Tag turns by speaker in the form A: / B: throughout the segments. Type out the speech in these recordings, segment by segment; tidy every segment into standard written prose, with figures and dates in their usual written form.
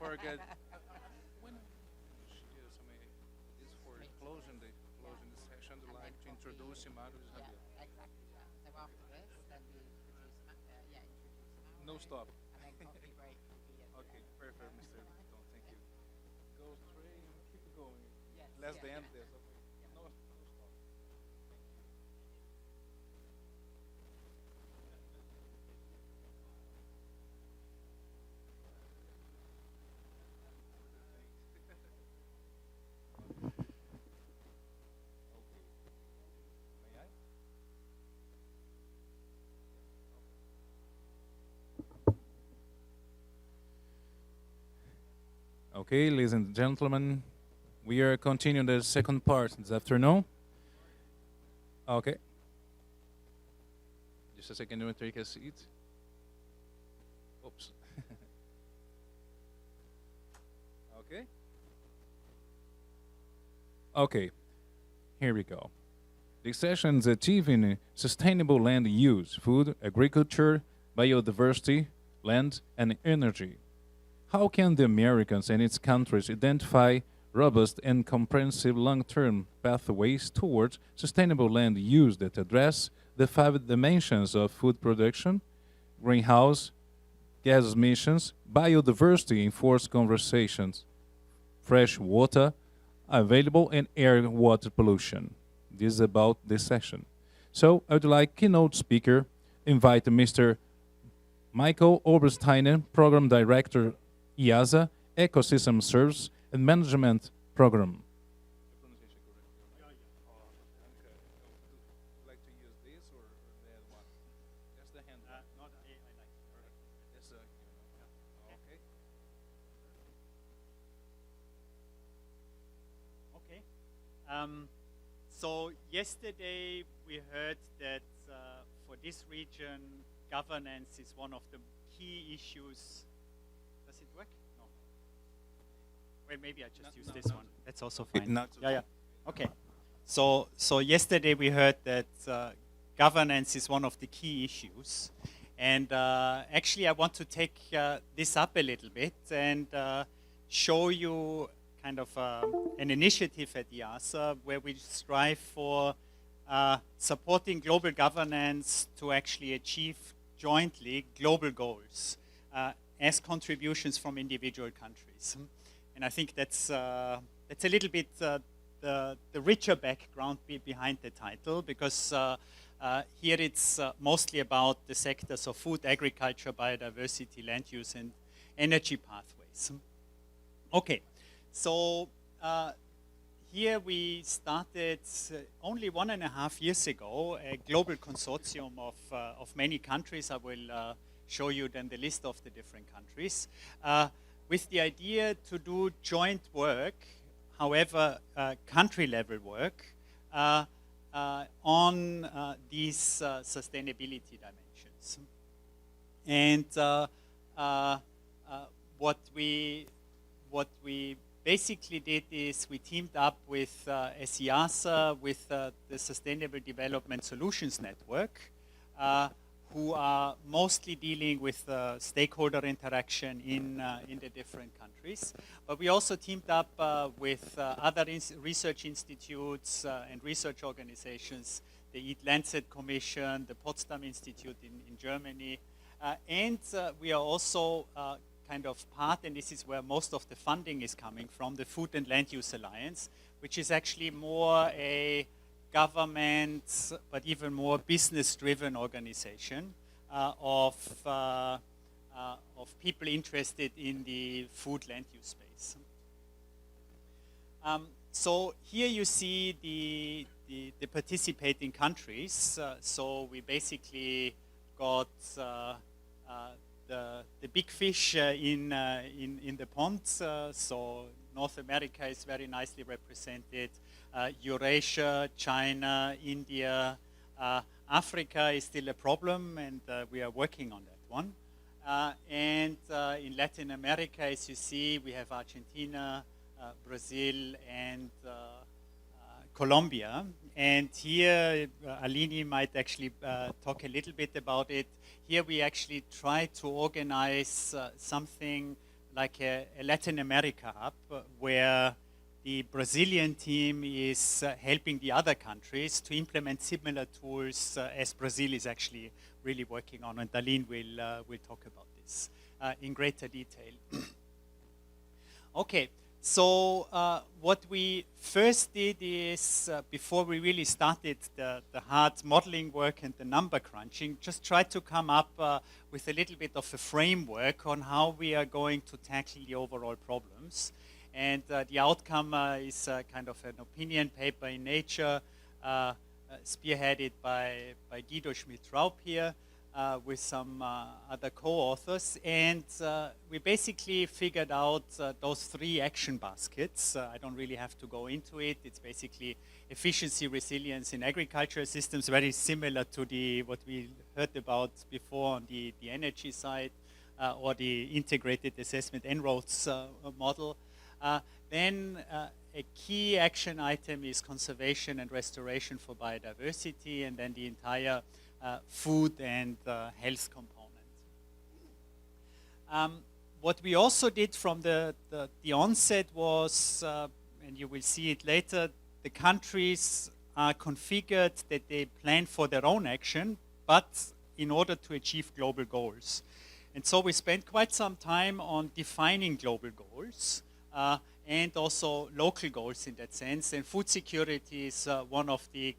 A: forget. When this for closing the session, I'd like to introduce Mauro and
B: Yeah,
A: Rabelo.
B: exactly. Yeah. So after this, then we introduce, introduce
A: No
B: Mauro,
A: stop.
B: and then coffee break will be at the
A: Okay,
B: end.
A: perfect, Mr. Tom. Thank you. Go straight and keep going.
B: Yes.
A: Less
B: Yeah.
A: the
B: Yeah.
A: end this. Okay. No, no stop. Okay. May I? Okay, ladies and gentlemen, we are continuing the second part this afternoon. Okay. Just a second, you take a seat. Oops. Okay. Okay, here we go. The sessions achieving sustainable land use, food, agriculture, biodiversity, land, and energy. How can the Americans and its countries identify robust and comprehensive long-term pathways towards sustainable land use that address the five dimensions of food production, greenhouse gas emissions, biodiversity in forest conversations, fresh water available, and air and water pollution? This is about this session. So I would like keynote speaker invite Mr. Michael Obersteiner, Program Director, IIASA, Ecosystem Service and Management Program.
C: Okay. So yesterday we heard that for this region, governance is one of the key issues. Does it work? No. Well, maybe I just use this one. That's also fine. Yeah. Okay. So yesterday we heard that governance is one of the key issues. And actually I want to take this up a little bit and show you kind of an initiative at IIASA where we strive for supporting global governance to actually achieve jointly global goals as contributions from individual countries. And I think that's a little bit the richer background behind the title, because here it's mostly about the sectors of food, agriculture, biodiversity, land use, and energy pathways. Okay, so here we started only 1.5 years ago a global consortium of many countries. I will show you then the list of the different countries, with the idea to do joint work, however country level work, on these sustainability dimensions. And what we basically did is we teamed up with IIASA, with the Sustainable Development Solutions Network, who are mostly dealing with stakeholder interaction in the different countries. But we also teamed up with other research institutes and research organizations, the Eat Lancet Commission, the Potsdam Institute in Germany, and we are also kind of part, and this is where most of the funding is coming from, the Food and Land Use Alliance, which is actually more a government, but even more business-driven organization of people interested in the food land use space. So here you see the participating countries. So we basically got the big fish in the ponds. So North America is very nicely represented. Eurasia, China, India, Africa is still a problem, and we are working on that one. And in Latin America, as you see, we have Argentina, Brazil, and Colombia. And here, Aline might actually talk a little bit about it. Here we actually try to organize something like a Latin America hub where the Brazilian team is helping the other countries to implement similar tools as Brazil is actually really working on, and Aline will talk about this in greater detail. Okay, so what we first did is, before we really started the hard modeling work and the number crunching, just try to come up with a little bit of a framework on how we are going to tackle the overall problems. And the outcome is kind of an opinion paper in Nature, spearheaded by Guido Schmidt-Raup here, with some other co-authors. And we basically figured out those 3 action baskets. I don't really have to go into it. It's basically efficiency, resilience in agricultural systems, very similar to what we heard about before on the energy side, or the integrated assessment En-ROADS model. Then a key action item is conservation and restoration for biodiversity, and then the entire food and health component. What we also did from the onset was, and you will see it later, the countries are configured that they plan for their own action, but in order to achieve global goals. And so we spent quite some time on defining global goals, and also local goals in that sense. And food security is one of the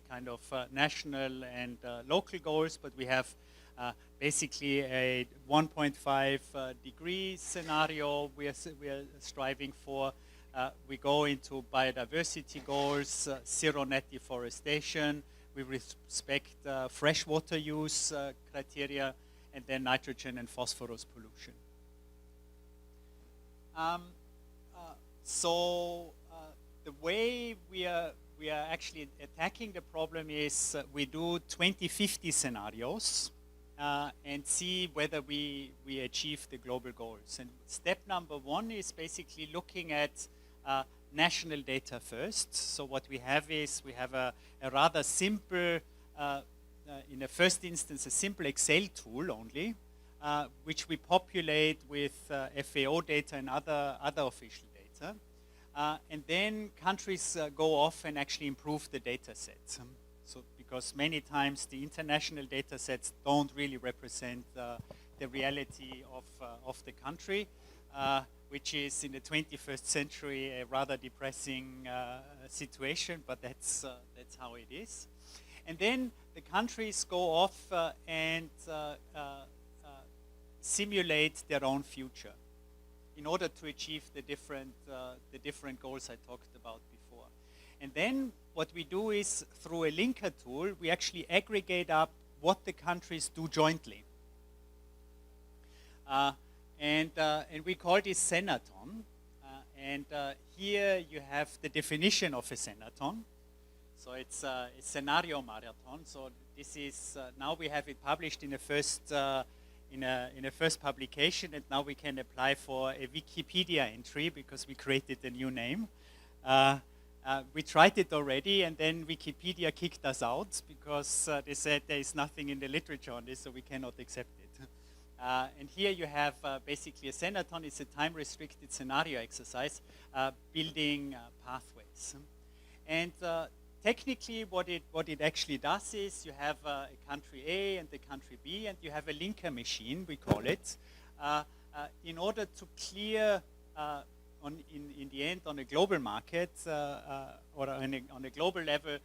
C: kind of national and local goals, but we have basically a 1.5 degree scenario we are striving for. We go into biodiversity goals, zero net deforestation, we respect freshwater use criteria, and then nitrogen and phosphorus pollution. So the way we are actually attacking the problem is we do 2050 scenarios and see whether we achieve the global goals. And step number 1 is basically looking at national data first. So what we have is we have a rather simple, in the first instance, a simple Excel tool only, which we populate with FAO data and other official data. And then countries go off and actually improve the data sets. So because many times the international data sets don't really represent the reality of the country, which is in the 21st century a rather depressing situation, but that's how it is. And then the countries go off and simulate their own future in order to achieve the different goals I talked about before. And then what we do is, through a linker tool, we actually aggregate up what the countries do jointly. And we call this Senaton. Here you have the definition of a Senaton. So it's a scenario marathon. So this is, now we have it published in the first in a first publication, and now we can apply for a Wikipedia entry because we created a new name. We tried it already, and then Wikipedia kicked us out because they said there is nothing in the literature on this, so we cannot accept it. And here you have basically a Senaton. It's a time-restricted scenario exercise building pathways. And technically, what it actually does is you have a country A and the country B, and you have a linker machine, we call it, in order to clear, in the end, on a global market, or on a global level,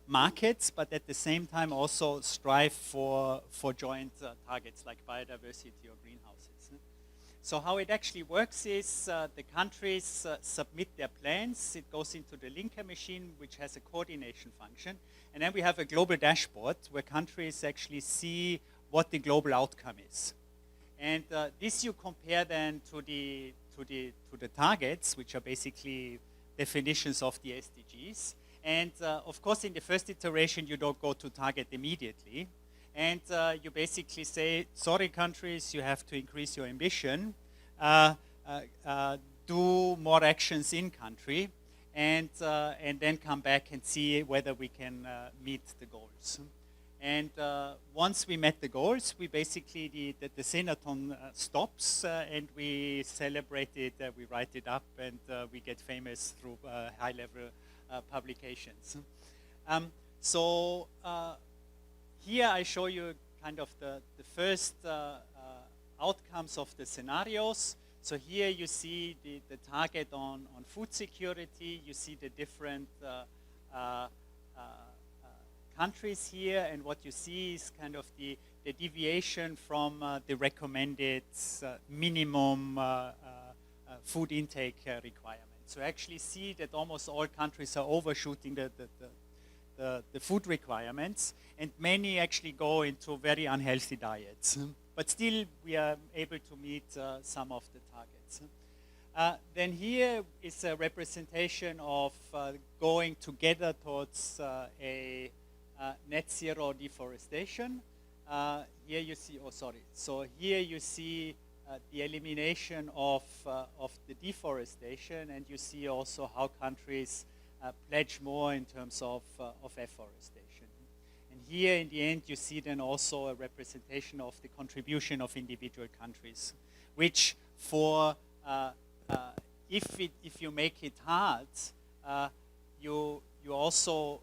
C: markets, but at the same time also strive for joint targets like biodiversity or greenhouses. So how it actually works is the countries submit their plans. It goes into the linker machine, which has a coordination function. And then we have a global dashboard where countries actually see what the global outcome is. And this you compare then to the targets, which are basically definitions of the SDGs. And of course, in the first iteration, you don't go to target immediately. And you basically say, sorry countries, you have to increase your ambition, do more actions in country, and then come back and see whether we can meet the goals. And once we met the goals, we basically, the Senathon stops and we celebrate it, we write it up, and we get famous through high-level publications. So here I show you kind of the first outcomes of the scenarios. So here you see the target on food security, you see the different countries here, and what you see is kind of the deviation from the recommended minimum food intake requirement. So actually see that almost all countries are overshooting the food requirements, and many actually go into very unhealthy diets. But still, we are able to meet some of the targets. Then here is a representation of going together towards a net zero deforestation. Here you see, so here you see the elimination of the deforestation, and you see also how countries pledge more in terms of afforestation. And here in the end you see then also a representation of the contribution of individual countries, which for if you make it hard, you also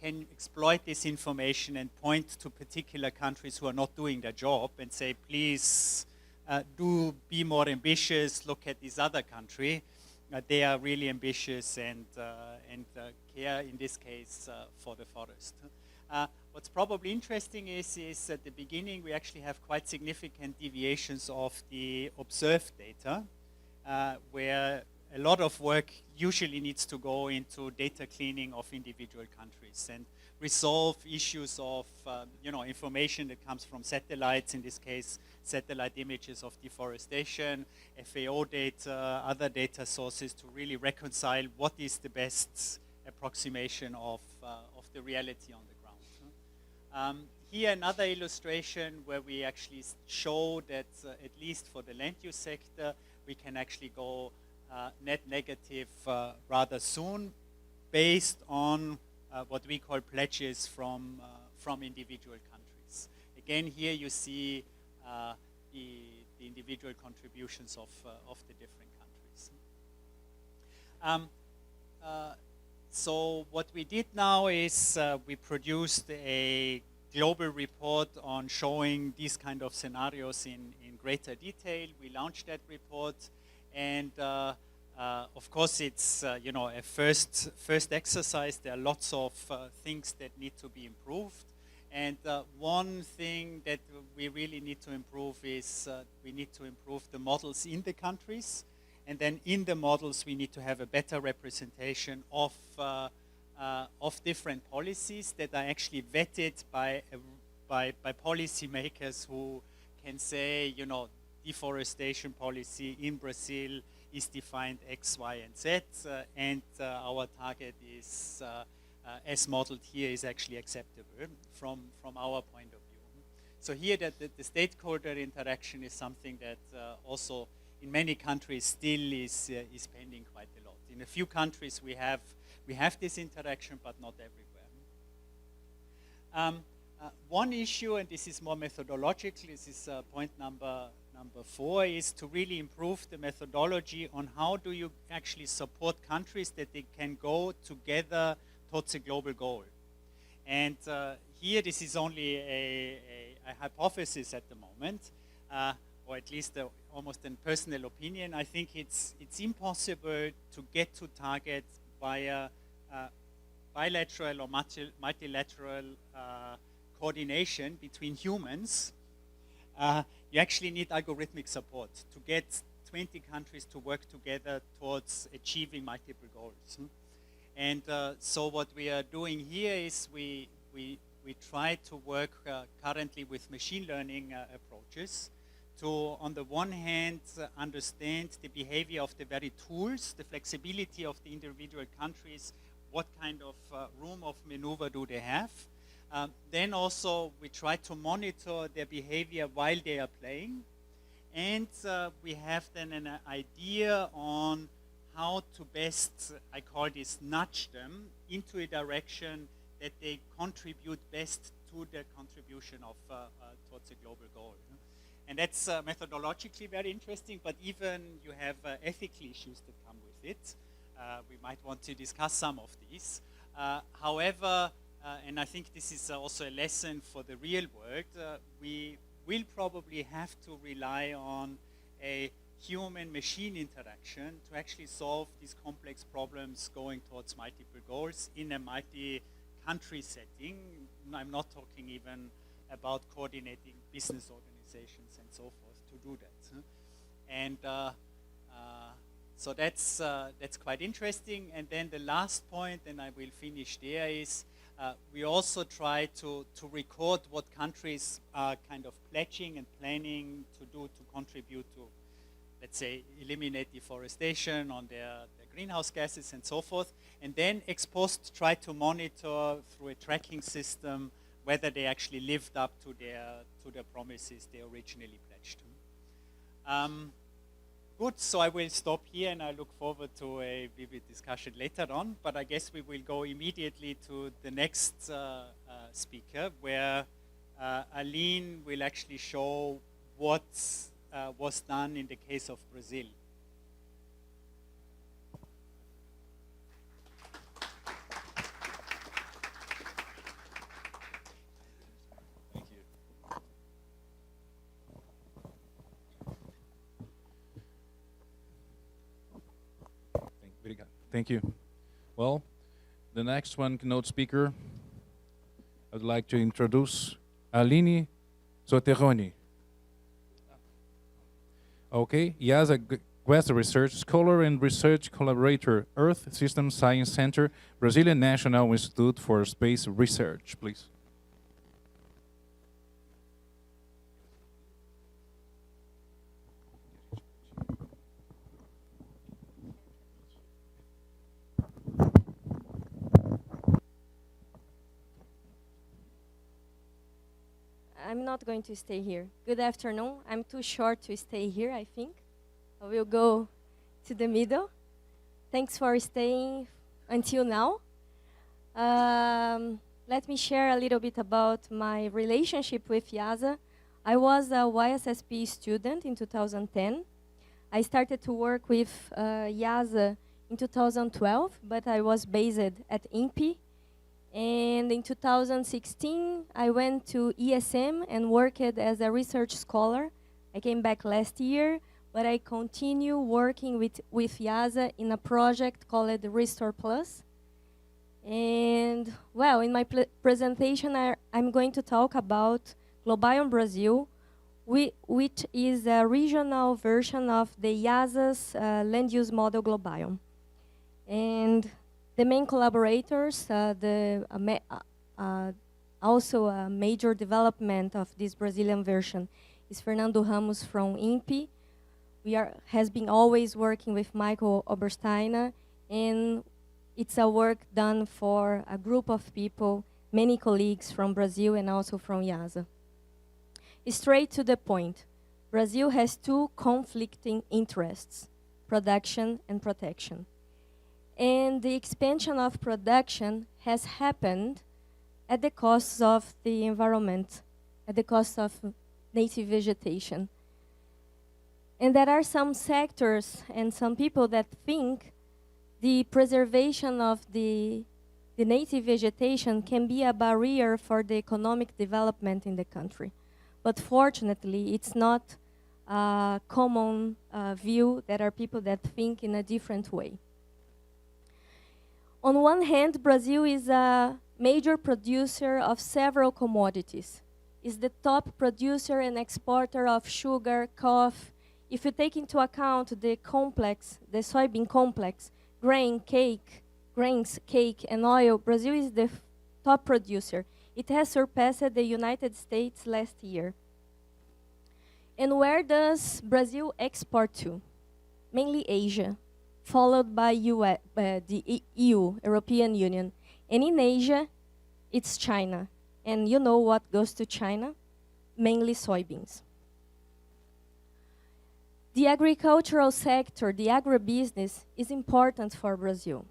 C: can exploit this information and point to particular countries who are not doing their job and say, please do be more ambitious, look at this other country. They are really ambitious and care, in this case, for the forest. What's probably interesting is at the beginning we actually have quite significant deviations of the observed data, where a lot of work usually needs to go into data cleaning of individual countries and resolve issues of information that comes from satellites, in this case satellite images of deforestation, FAO data, other data sources, to really reconcile what is the best approximation of the reality on the ground. Here another illustration where we actually show that at least for the land use sector we can actually go net negative rather soon, based on what we call pledges from individual countries. Again, here you see the individual contributions of the different countries. So what we did now is we produced a global report on showing these kind of scenarios in greater detail. We launched that report, and of course it's a first exercise. There are lots of things that need to be improved, and one thing that we really need to improve is we need to improve the models in the countries, and then in the models we need to have a better representation of different policies that are actually vetted by policymakers who can say, deforestation policy in Brazil is defined X, Y, and Z, and our target is, as modeled here, is actually acceptable from our point of view. So here the stakeholder interaction is something that also in many countries still is pending quite a lot. In a few countries we have this interaction, but not everywhere. One issue, and this is more methodological, this is point number 4, is to really improve the methodology on how do you actually support countries that they can go together towards a global goal. And here this is only a hypothesis at the moment, or at least almost a personal opinion. I think it's impossible to get to target via bilateral or multilateral coordination between humans. You actually need algorithmic support to get 20 countries to work together towards achieving multiple goals. And so what we are doing here is we try to work currently with machine learning approaches to, on the one hand, understand the behavior of the very tools, the flexibility of the individual countries, what kind of room of maneuver do they have. Then also we try to monitor their behavior while they are playing, and we have then an idea on how to best, I call this, nudge them into a direction that they contribute best to the contribution of towards a global goal. And that's methodologically very interesting, but even you have ethical issues that come with it. We might want to discuss some of these. However, and I think this is also a lesson for the real world, we will probably have to rely on a human-machine interaction to actually solve these complex problems going towards multiple goals in a multi-country setting. I'm not talking even about coordinating business organizations and so forth to do that. And so that's quite interesting. And then the last point, and I will finish there, is we also try to record what countries are kind of pledging and planning to do to contribute to, let's say, eliminate deforestation on their greenhouse gases and so forth. And then ex post try to monitor through a tracking system whether they actually lived up to their promises they originally pledged. Good, so I will stop here and I look forward to a vivid discussion later on, but I guess we will go immediately to the next speaker, where Aline will actually show what was done in the case of Brazil.
A: Thank you. Well, the next one, keynote speaker, I'd like to introduce Aline Soterroni. Okay, IIASA West Research Scholar and Research Collaborator, Earth System Science Center, Brazilian National Institute for Space Research, please.
D: I'm not going to stay here. Good afternoon. I'm too short to stay here, I think. I will go to the middle. Thanks for staying until now. Let me share a little bit about my relationship with IIASA. I was a YSSP student in 2010. I started to work with IIASA in 2012, but I was based at INPE. And in 2016, I went to ESM and worked as a research scholar. I came back last year, but I continue working with IIASA in a project called Restore Plus. And, well, in my presentation, I'm going to talk about Globiome Brazil, which is a regional version of the IIASA's land use model Globiome. And the main collaborators, also a major development of this Brazilian version is Fernando Ramos from INPE. Has been always working with Michael Obersteiner, and it's a work done for a group of people, many colleagues from Brazil and also from IIASA. Straight to the point, Brazil has two conflicting interests, production and protection. And the expansion of production has happened at the cost of the environment, at the cost of native vegetation. And there are some sectors and some people that think the preservation of the native vegetation can be a barrier for the economic development in the country. But fortunately, it's not a common view. There are people that think in a different way. On one hand, Brazil is a major producer of several commodities. It's the top producer and exporter of sugar, coffee. If you take into account the complex, the soybean complex, grains, cake, and oil, Brazil is the top producer. It has surpassed the United States last year. And where does Brazil export to? Mainly Asia, followed by the EU, European Union. And in Asia, it's China. And you know what goes to China? Mainly soybeans. The agricultural sector, the agribusiness, is important for Brazil.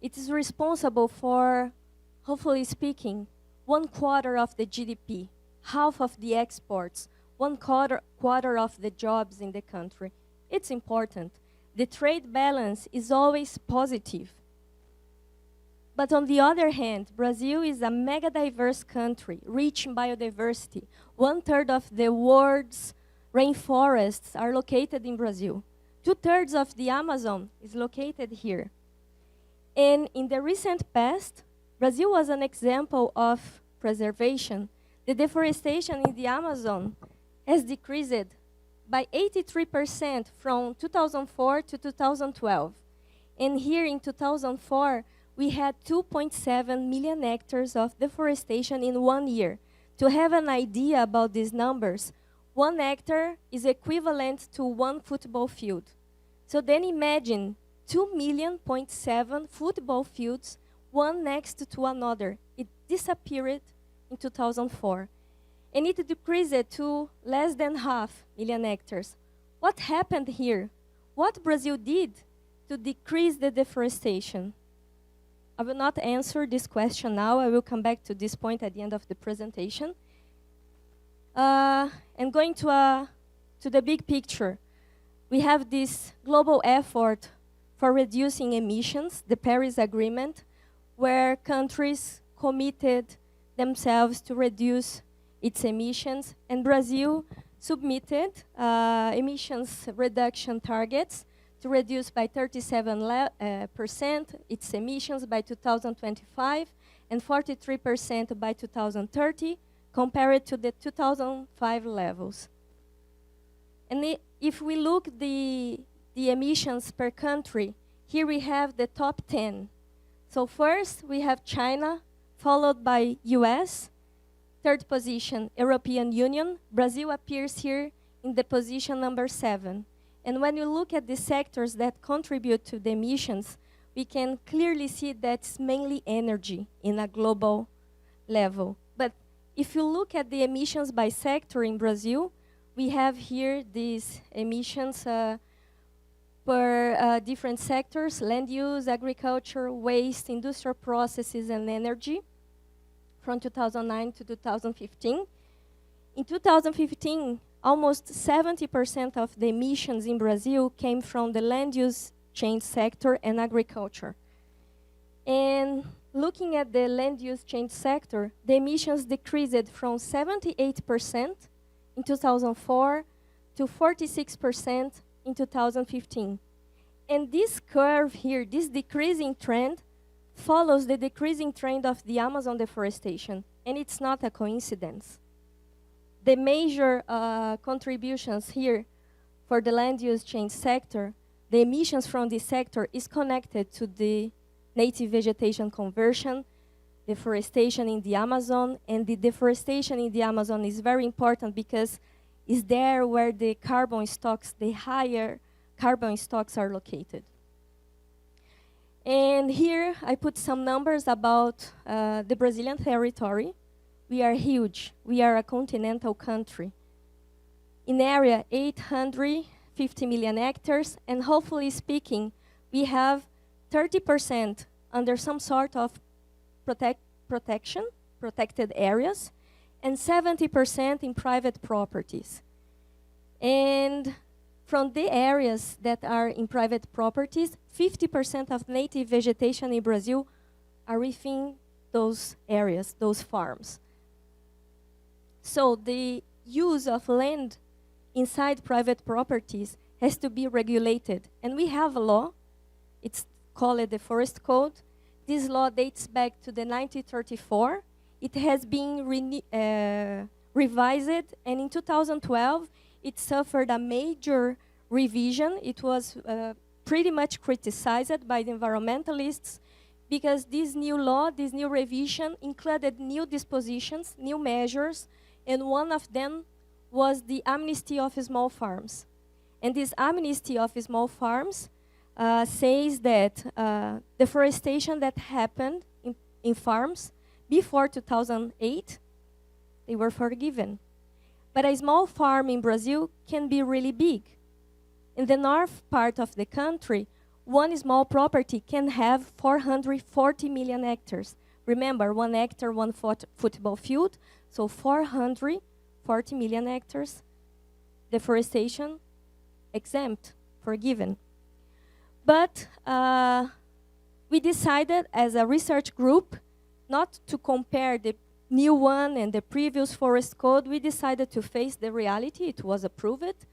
D: It is responsible for, hopefully speaking, 1/4 of the GDP, half of the exports, 1/4 of the jobs in the country. It's important. The trade balance is always positive. But on the other hand, Brazil is a mega diverse country, rich in biodiversity. 1/3 of the world's rainforests are located in Brazil. 2/3 of the Amazon is located here. And in the recent past, Brazil was an example of preservation. The deforestation in the Amazon has decreased by 83% from 2004 to 2012. And here in 2004, we had 2.7 million hectares of deforestation in 1 year. To have an idea about these numbers, 1 hectare is equivalent to 1 football field. So then imagine 2.7 million football fields, one next to another. It disappeared in 2004. And it decreased to less than 500,000 hectares. What happened here? What Brazil did to decrease the deforestation? I will not answer this question now. I will come back to this point at the end of the presentation. And going to the big picture, we have this global effort for reducing emissions, the Paris Agreement, where countries committed themselves to reduce its emissions, and Brazil submitted emissions reduction targets to reduce by 37% its emissions by 2025 and 43% by 2030, compared to the 2005 levels. And if we look the emissions per country, here we have the top 10. So first we have China, followed by US, third position, European Union. Brazil appears here in the position number 7. And when you look at the sectors that contribute to the emissions, we can clearly see that's mainly energy in a global level. But if you look at the emissions by sector in Brazil, we have here these emissions per different sectors: land use, agriculture, waste, industrial processes, and energy, from 2009 to 2015. In 2015, almost 70% of the emissions in Brazil came from the land use change sector and agriculture. And looking at the land use change sector, the emissions decreased from 78% in 2004 to 46% in 2015. And this curve here, this decreasing trend, follows the decreasing trend of the Amazon deforestation, and it's not a coincidence. The major contributions here for the land use change sector, the emissions from this sector is connected to the native vegetation conversion, deforestation in the Amazon, and the deforestation in the Amazon is very important because it's there where the carbon stocks, the higher carbon stocks are located. And here I put some numbers about the Brazilian territory. We are huge. We are a continental country. In area, 850 million hectares, and hopefully speaking, we have 30% under some sort of protected areas, and 70% in private properties. And from the areas that are in private properties, 50% of native vegetation in Brazil are within those areas, those farms. So the use of land inside private properties has to be regulated. And we have a law, it's called the Forest Code. This law dates back to the 1934. It has been revised, and in 2012, it suffered a major revision. It was pretty much criticized by the environmentalists because this new law, this new revision, included new dispositions, new measures, and one of them was the amnesty of small farms. And this amnesty of small farms says that deforestation that happened in farms before 2008, they were forgiven. But a small farm in Brazil can be really big. In the north part of the country, one small property can have 440 million hectares. Remember, 1 hectare, one football field, so 440 million hectares, deforestation exempt, forgiven. But we decided as a research group not to compare the new one and the previous forest code. We decided to face the reality. It was approved.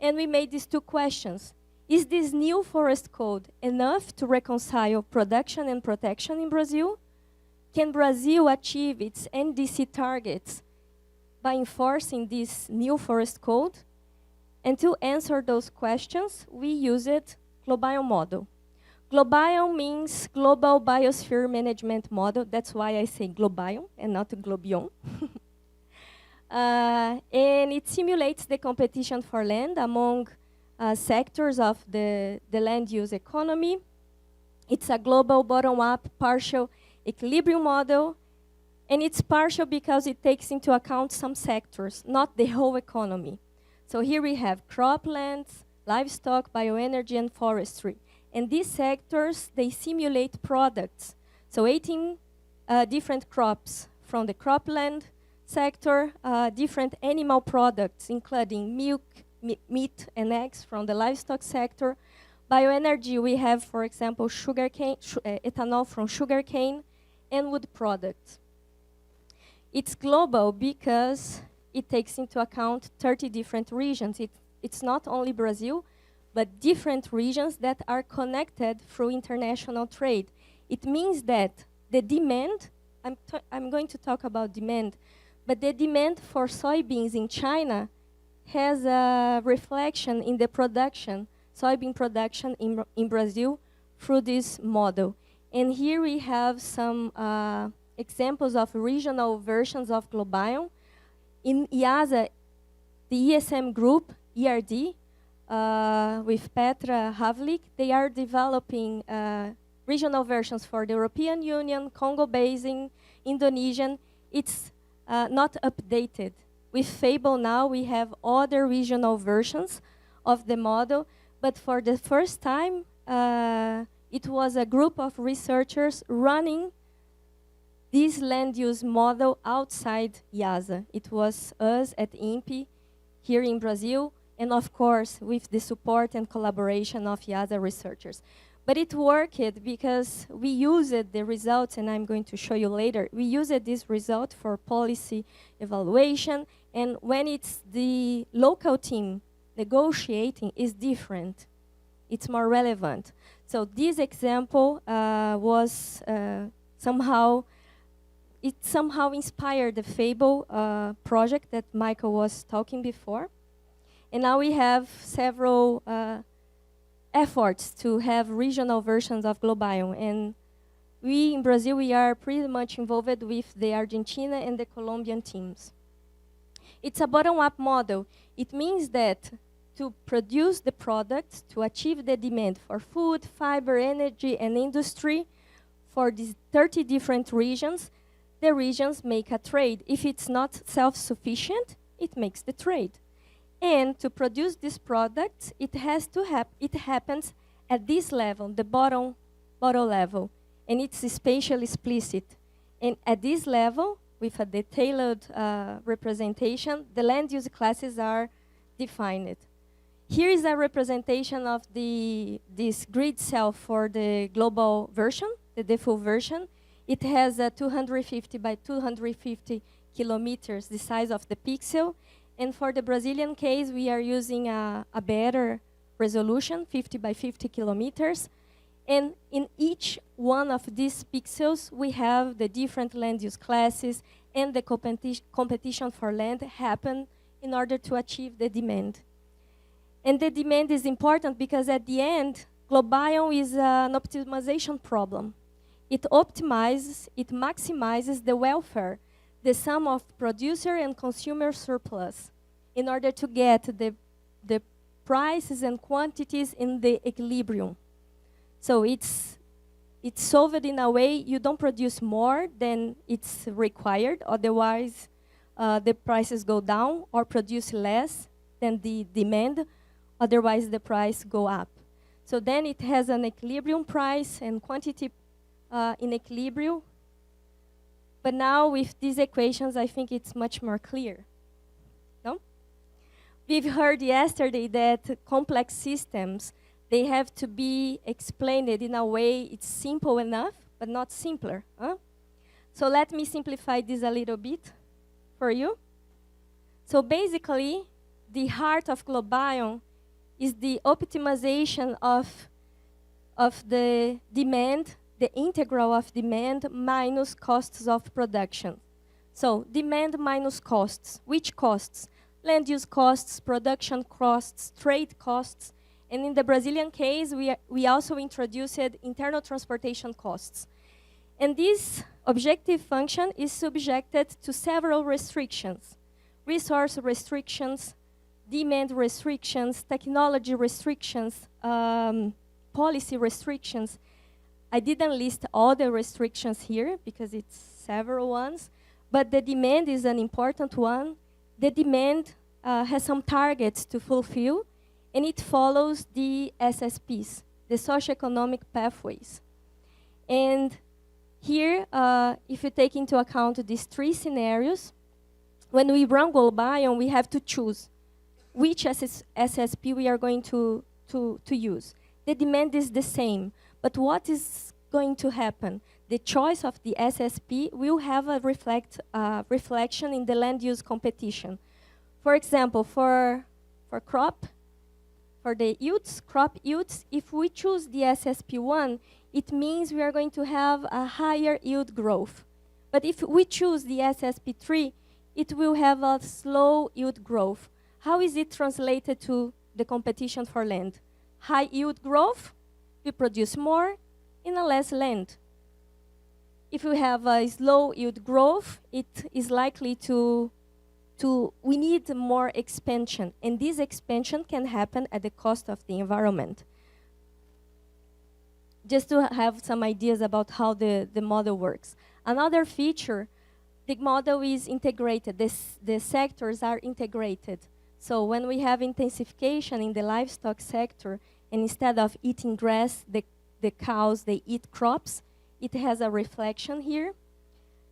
D: And we made these 2 questions. Is this new forest code enough to reconcile production and protection in Brazil? Can Brazil achieve its NDC targets by enforcing this new forest code? And to answer those questions, we used GloBiome model. GloBiome means Global Biosphere Management Model. That's why I say GloBiome and not GloBiome. And it simulates the competition for land among sectors of the land use economy. It's a global bottom-up partial equilibrium model, and it's partial because it takes into account some sectors, not the whole economy. So here we have croplands, livestock, bioenergy, and forestry. And these sectors, they simulate products. So 18 different crops from the cropland sector, different animal products, including milk, meat, and eggs from the livestock sector. Bioenergy, we have, for example, sugarcane, ethanol from sugarcane, and wood products. It's global because it takes into account 30 different regions. It's not only Brazil, but different regions that are connected through international trade. It means that the demand, I'm going to talk about demand, but the demand for soybeans in China has a reflection in the production, soybean production in Brazil through this model. And here we have some examples of regional versions of GloBiome. In IIASA, the ESM group, ERD, with Petra Havlik, they are developing regional versions for the European Union, Congo Basin, Indonesian. It's not updated. With Fable now, we have other regional versions of the model, but for the first time, it was a group of researchers running this land use model outside IIASA. It was us at INPE here in Brazil, and of course, with the support and collaboration of IIASA researchers. But it worked because we used the results, and I'm going to show you later. We used this result for policy evaluation, and when it's the local team negotiating, is different. It's more relevant. So this example was somehow inspired the Fable project that Michael was talking before. And now we have several efforts to have regional versions of GloBiome. And we in Brazil, we are pretty much involved with the Argentina and the Colombian teams. It's a bottom-up model. It means that to produce the products, to achieve the demand for food, fiber, energy, and industry for these 30 different regions, the regions make a trade. If it's not self-sufficient, it makes the trade. And to produce these products, it happens at this level, the bottom level, and it's spatially explicit. And at this level, with a detailed representation, the land use classes are defined. Here is a representation of this grid cell for the global version, the default version. It has a 250 by 250 kilometers, the size of the pixel. And for the Brazilian case, we are using a better resolution, 50 by 50 kilometers. And in each one of these pixels, we have the different land use classes, and the competition for land happen in order to achieve the demand. And the demand is important because at the end, GloBiome is an optimization problem. It optimizes, it maximizes the welfare, the sum of producer and consumer surplus, in order to get the prices and quantities in the equilibrium. So it's solved in a way you don't produce more than it's required, otherwise the prices go down, or produce less than the demand, otherwise the price go up. So then it has an equilibrium price and quantity in equilibrium, But now with these equations, I think it's much more clear. No? We've heard yesterday that complex systems, they have to be explained in a way it's simple enough, but not simpler. Huh? So let me simplify this a little bit for you. So basically, the heart of GloBiome is the optimization of the demand, the integral of demand minus costs of production. So demand minus costs. Which costs? Land use costs, production costs, trade costs, and in the Brazilian case, we also introduced internal transportation costs. And this objective function is subjected to several restrictions: resource restrictions, demand restrictions, technology restrictions, policy restrictions. I didn't list all the restrictions here because it's several ones, but the demand is an important one. The demand has some targets to fulfill, and it follows the SSPs, the socioeconomic pathways. And here, if you take into account these three scenarios, when we run GloBiome, we have to choose which SSP we are going to use. The demand is the same, but what is going to happen? The choice of the SSP will have a reflection in the land use competition. For example, for the yields, crop yields, if we choose the SSP1, it means we are going to have a higher yield growth. But if we choose the SSP3, it will have a slow yield growth. How is it translated to the competition for land? High yield growth, we produce more in a less land. If we have a slow yield growth, it is likely we need more expansion, and this expansion can happen at the cost of the environment. Just to have some ideas about how the model works. Another feature, the model is integrated. The sectors are integrated. So when we have intensification in the livestock sector, and instead of eating grass, the cows, they eat crops, it has a reflection here.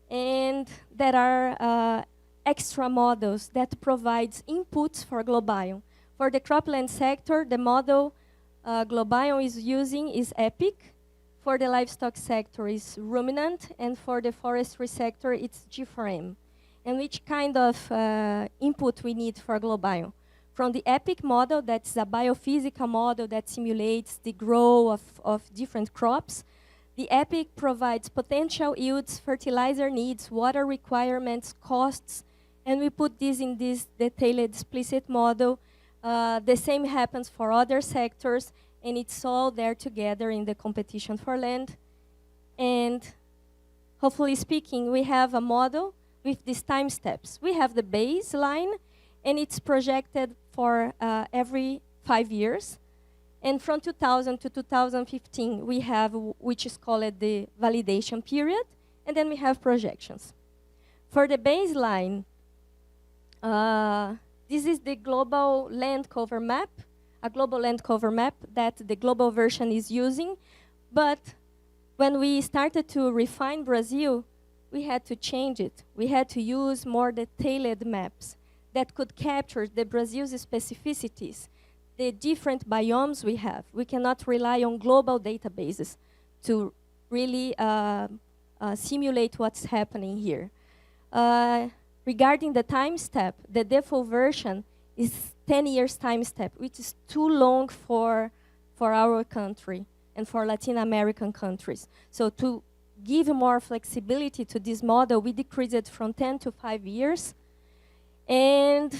D: And there are extra models that provides inputs for GloBiome. For the cropland sector, the model GloBiome is using is EPIC. For the livestock sector, is ruminant, and for the forestry sector, it's G4M. And which kind of input we need for GloBiome? From the EPIC model, that's a biophysical model that simulates the growth of different crops. The EPIC provides potential yields, fertilizer needs, water requirements, costs, and we put this in this detailed explicit model. The same happens for other sectors, and it's all there together in the competition for land. And hopefully speaking, we have a model with these time steps. We have the baseline, and it's projected for every 5 years. And from 2000 to 2015, we have, which is called the validation period, and then we have projections. For the baseline, this is the global land cover map, a global land cover map that the global version is using. But when we started to refine Brazil, we had to change it. We had to use more detailed maps that could capture the Brazil's specificities, the different biomes we have. We cannot rely on global databases to really simulate what's happening here. Regarding the time step, the default version is 10 years time step, which is too long for our country and for Latin American countries. So to give more flexibility to this model, we decreased it from 10 to 5 years. And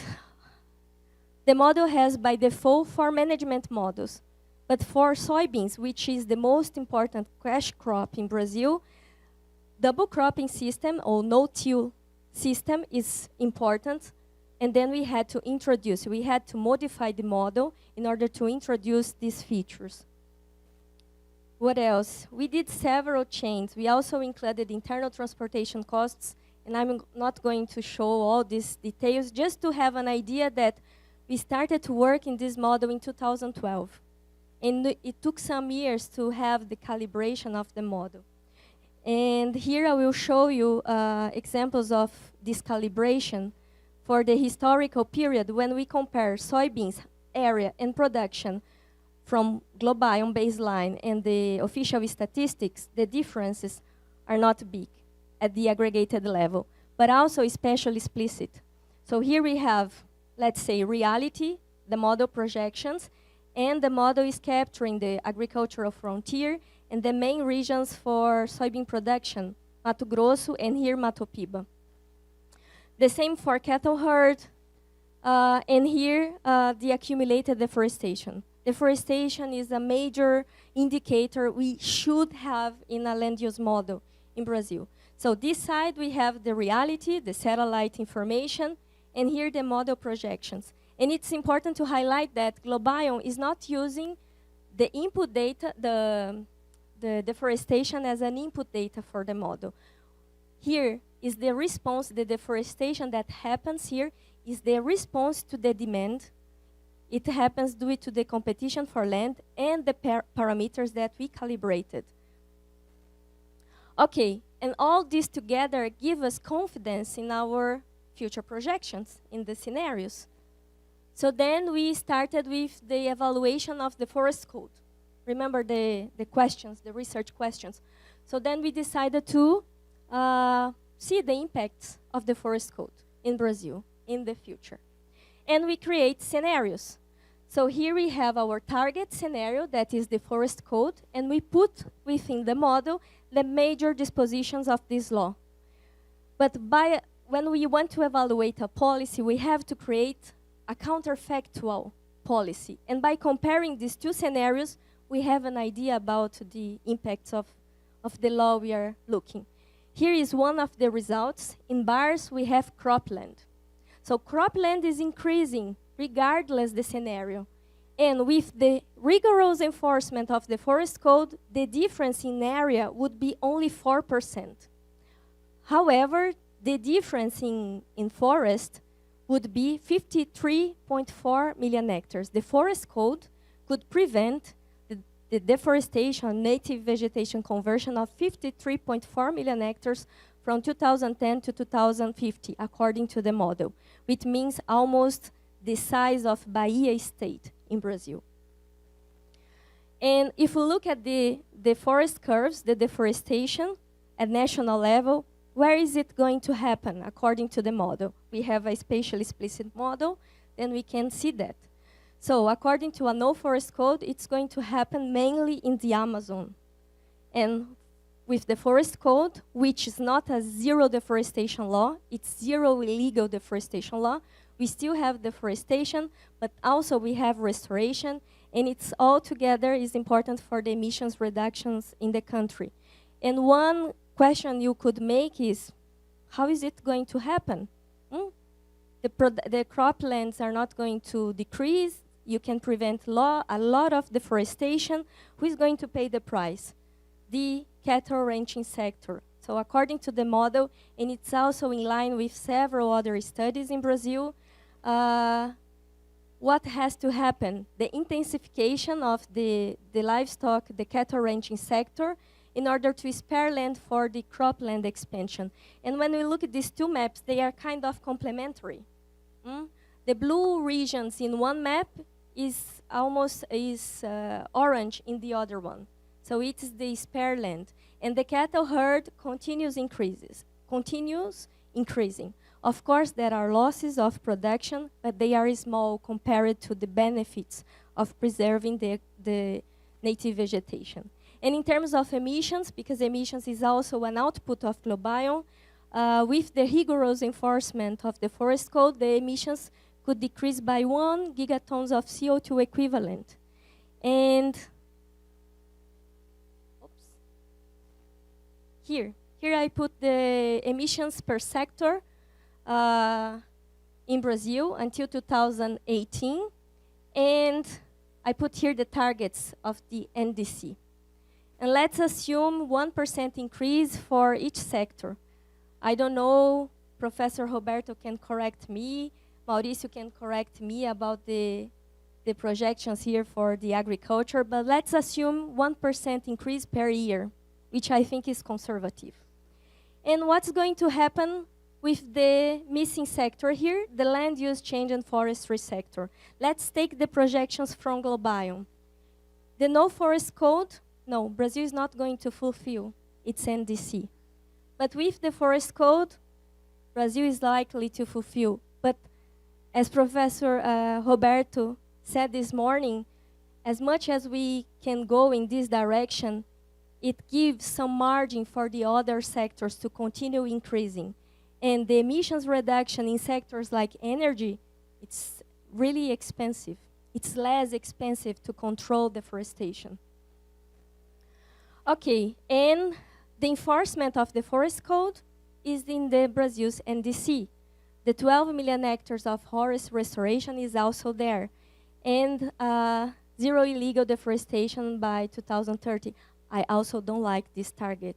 D: the model has by default 4 management models. But for soybeans, which is the most important cash crop in Brazil, double cropping system or no-till system is important. And then we had to modify the model in order to introduce these features. What else? We did several changes. We also included internal transportation costs, and I'm not going to show all these details, just to have an idea that we started to work in this model in 2012. And it took some years to have the calibration of the model. And here I will show you examples of this calibration for the historical period when we compare soybeans area and production from GloBiome baseline and the official statistics. The differences are not big at the aggregated level, but also especially explicit. So here we have, let's say, reality, the model projections, and the model is capturing the agricultural frontier and the main regions for soybean production, Mato Grosso and here Mato Piba. The same for cattle herd, and here the accumulated deforestation. Deforestation is a major indicator we should have in a land use model in Brazil. So this side we have the reality, the satellite information, and here the model projections. And it's important to highlight that GloBiome is not using the input data, the deforestation as an input data for the model. Here is the response, the deforestation that happens here is the response to the demand. It happens due to the competition for land and the parameters that we calibrated. Okay, and all this together give us confidence in our future projections, in the scenarios. So then we started with the evaluation of the forest code. Remember the questions, the research questions. So then we decided to see the impacts of the forest code in Brazil in the future. And we create scenarios. So here we have our target scenario, that is the forest code, and we put within the model the major dispositions of this law. But when we want to evaluate a policy, we have to create a counterfactual policy. And by comparing these two scenarios, we have an idea about the impacts of the law we are looking. Here is one of the results. In bars, we have cropland. So cropland is increasing regardless the scenario. And with the rigorous enforcement of the forest code, the difference in area would be only 4%. However, the difference in forest would be 53.4 million hectares. The forest code could prevent the deforestation, native vegetation conversion of 53.4 million hectares from 2010 to 2050, according to the model, which means almost the size of Bahia state in Brazil. And if we look at the forest curves, the deforestation at national level, where is it going to happen according to the model? We have a spatially explicit model, then we can see that. So according to a no forest code, it's going to happen mainly in the Amazon. And with the forest code, which is not a zero deforestation law, it's zero illegal deforestation law, we still have deforestation, but also we have restoration, and it's all together is important for the emissions reductions in the country. And one question you could make is, how is it going to happen? The croplands are not going to decrease. You can prevent a lot of deforestation. Who is going to pay the price? The cattle ranching sector. So according to the model, and it's also in line with several other studies in Brazil, what has to happen? The intensification of the livestock, the cattle ranching sector, in order to spare land for the cropland expansion. And when we look at these two maps, they are kind of complementary. The blue regions in one map is orange in the other one. So it is the spare land. And the cattle herd continues increasing. Of course, there are losses of production, but they are small compared to the benefits of preserving the native vegetation. And in terms of emissions, because emissions is also an output of GloBiome, with the rigorous enforcement of the forest code, the emissions could decrease by 1 gigatons of CO2 equivalent. And here I put the emissions per sector in Brazil until 2018, and I put here the targets of the NDC. And let's assume 1% increase for each sector. I don't know, Professor Roberto can correct me, Mauricio can correct me about the projections here for the agriculture, but let's assume 1% increase per year. which I think is conservative. And what's going to happen with the missing sector here, the land use change and forestry sector? Let's take the projections from Globion. The no forest code, no, Brazil is not going to fulfill its NDC. But with the forest code, Brazil is likely to fulfill. But as Professor Roberto said this morning, as much as we can go in this direction, it gives some margin for the other sectors to continue increasing. And the emissions reduction in sectors like energy, it's really expensive. It's less expensive to control deforestation. Okay, and the enforcement of the forest code is in the Brazil's NDC. The 12 million hectares of forest restoration is also there. And zero illegal deforestation by 2030. I also don't like this target.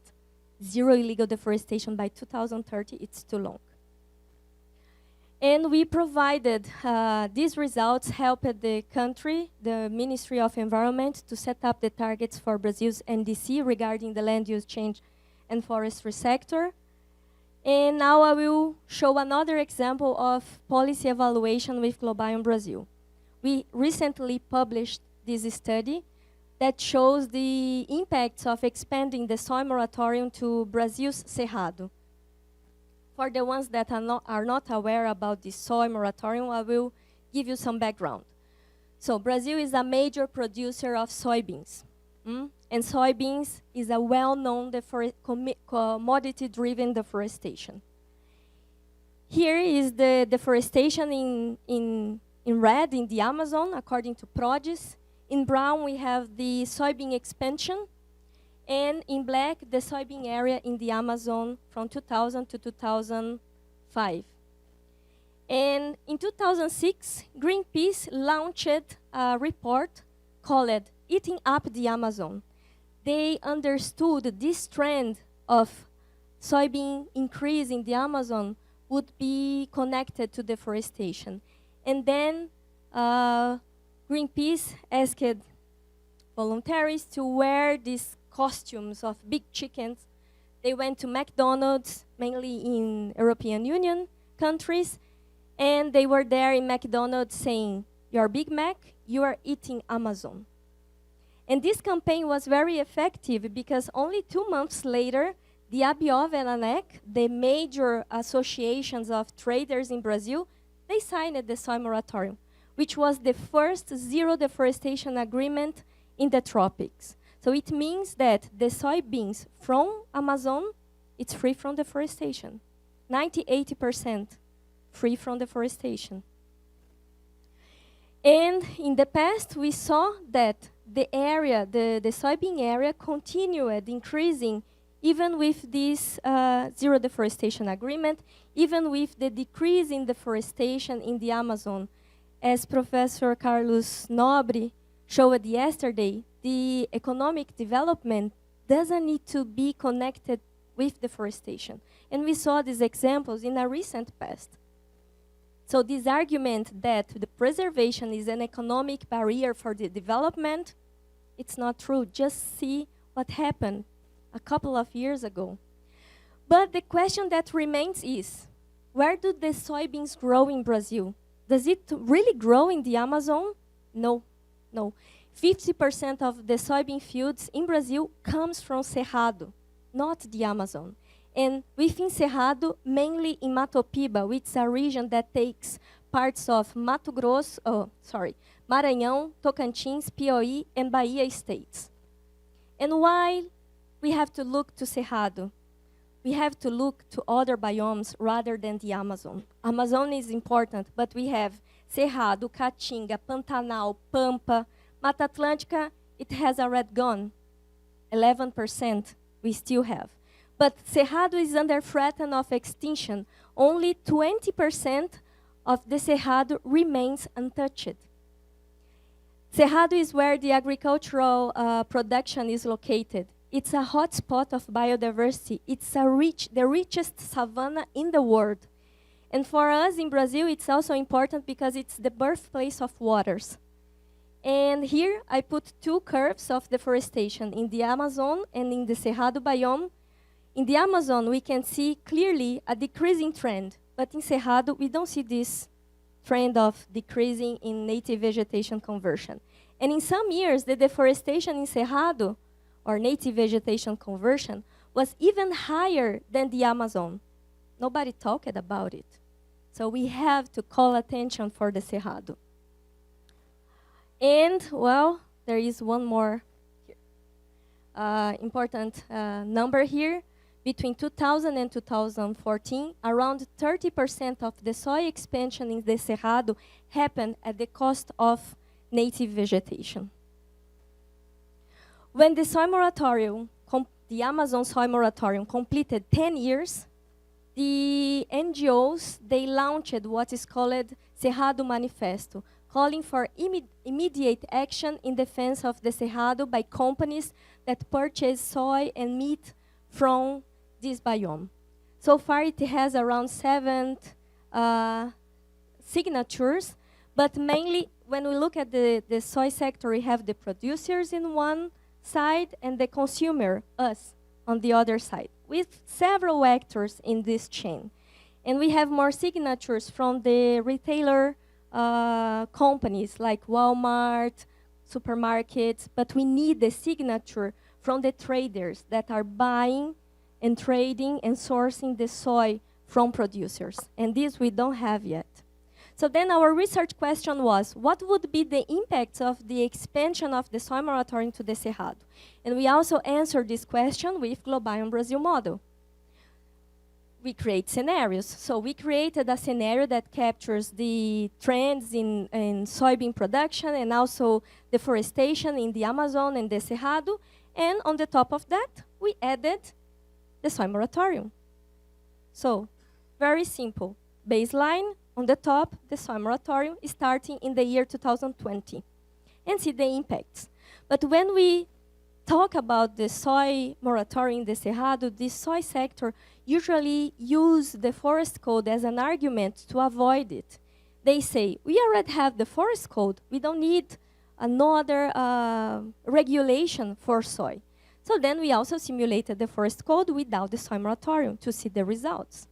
D: Zero illegal deforestation by 2030, it's too long. And we provided these results, helped the country, the Ministry of Environment, to set up the targets for Brazil's NDC regarding the land use change and forestry sector. And now I will show another example of policy evaluation with Globion Brazil. We recently published this study that shows the impacts of expanding the soy moratorium to Brazil's Cerrado. For the ones that are not aware about the soy moratorium, I will give you some background. So Brazil is a major producer of soybeans. And soybeans is a well-known commodity-driven deforestation. Here is the deforestation in red in the Amazon, according to Produce. In brown, we have the soybean expansion. And in black, the soybean area in the Amazon from 2000 to 2005. And in 2006, Greenpeace launched a report called Eating Up the Amazon. They understood this trend of soybean increase in the Amazon would be connected to deforestation. And then Greenpeace asked volunteers to wear these costumes of big chickens. They went to McDonald's, mainly in European Union countries, and they were there in McDonald's saying, "Your Big Mac, you are eating Amazon." And this campaign was very effective because only 2 months later, the ABIOV and ANEC, the major associations of traders in Brazil, they signed the soy moratorium, which was the first zero deforestation agreement in the tropics. So it means that the soybeans from Amazon, it's free from deforestation. 90–80% free from deforestation. And in the past, we saw that the area, the soybean area continued increasing even with this zero deforestation agreement, even with the decrease in deforestation in the Amazon. As Professor Carlos Nobre showed yesterday, the economic development doesn't need to be connected with deforestation. And we saw these examples in a recent past. So this argument that the preservation is an economic barrier for the development, it's not true. Just see what happened a couple of years ago. But the question that remains is, where do the soybeans grow in Brazil? Does it really grow in the Amazon? No, no. 50% of the soybean fields in Brazil comes from Cerrado, not the Amazon. And within Cerrado, mainly in Mato Piba, which is a region that takes parts of Maranhão, Tocantins, Piauí, and Bahia states. And why we have to look to Cerrado? We have to look to other biomes rather than the Amazon. Amazon is important, but we have Cerrado, Caatinga, Pantanal, Pampa, Mata Atlântica, it has a red gone. 11% we still have. But Cerrado is under threat of extinction. Only 20% of the Cerrado remains untouched. Cerrado is where the agricultural production is located. It's a hotspot of biodiversity. It's the richest savanna in the world. And for us in Brazil, it's also important because it's the birthplace of waters. And here I put two curves of deforestation in the Amazon and in the Cerrado biome. In the Amazon, we can see clearly a decreasing trend, but in Cerrado, we don't see this trend of decreasing in native vegetation conversion. And in some years, the deforestation in Cerrado, or native vegetation conversion, was even higher than the Amazon. Nobody talked about it. So we have to call attention for the Cerrado. And, well, there is one more important number here. Between 2000 and 2014, around 30% of the soy expansion in the Cerrado happened at the cost of native vegetation. When the soy moratorium, the Amazon soy moratorium completed 10 years, the NGOs, they launched what is called Cerrado Manifesto, calling for immediate action in defense of the Cerrado by companies that purchase soy and meat from this biome. So far, it has around 7 signatures, but mainly when we look at the soy sector, we have the producers in one side and the consumer, us, on the other side, with several actors in this chain. And we have more signatures from the retailer companies like Walmart, supermarkets, but we need the signature from the traders that are buying and trading and sourcing the soy from producers. And this we don't have yet. So then our research question was, what would be the impacts of the expansion of the soy moratorium to the Cerrado? And we also answered this question with Globion Brazil model. We create scenarios. So we created a scenario that captures the trends in soybean production and also deforestation in the Amazon and the Cerrado. And on the top of that, we added the soy moratorium. So, very simple. Baseline, on the top, the soy moratorium starting in the year 2020. And see the impacts. But when we talk about the soy moratorium in the Cerrado, the soy sector usually use the forest code as an argument to avoid it. They say, we already have the forest code. We don't need another regulation for soy. So then we also simulated the forest code without the soy moratorium to see the results.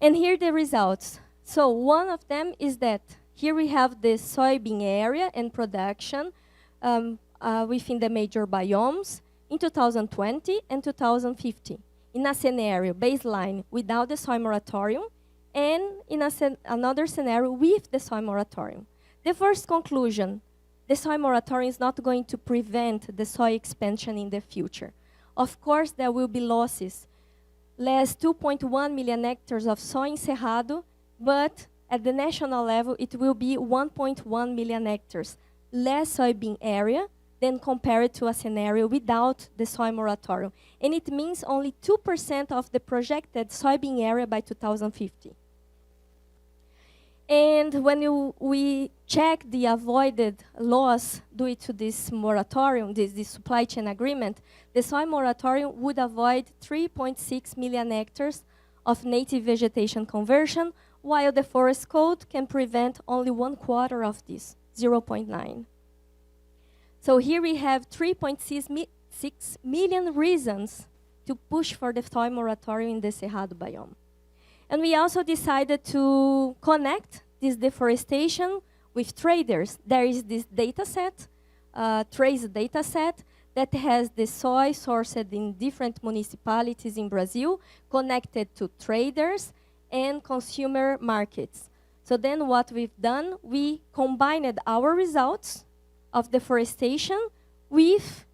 D: And here are the results. So one of them is that here we have the soybean area and production within the major biomes in 2020 and 2050 in a scenario baseline without the soy moratorium and in another scenario with the soy moratorium. The first conclusion, the soy moratorium is not going to prevent the soy expansion in the future. Of course, there will be losses. Less 2.1 million hectares of soy in Cerrado, but at the national level, it will be 1.1 million hectares less soybean area than compared to a scenario without the soy moratorium. And it means only 2% of the projected soybean area by 2050. And when we check the avoided loss due to this moratorium, this supply chain agreement, the soy moratorium would avoid 3.6 million hectares of native vegetation conversion, while the forest code can prevent only 1/4 of this, 0.9. So here we have 3.6 million reasons to push for the soy moratorium in the Cerrado biome. And we also decided to connect this deforestation with traders. There is this data set, trace data set, that has the soy sourced in different municipalities in Brazil, connected to traders and consumer markets. So then what we've done, we combined our results of deforestation with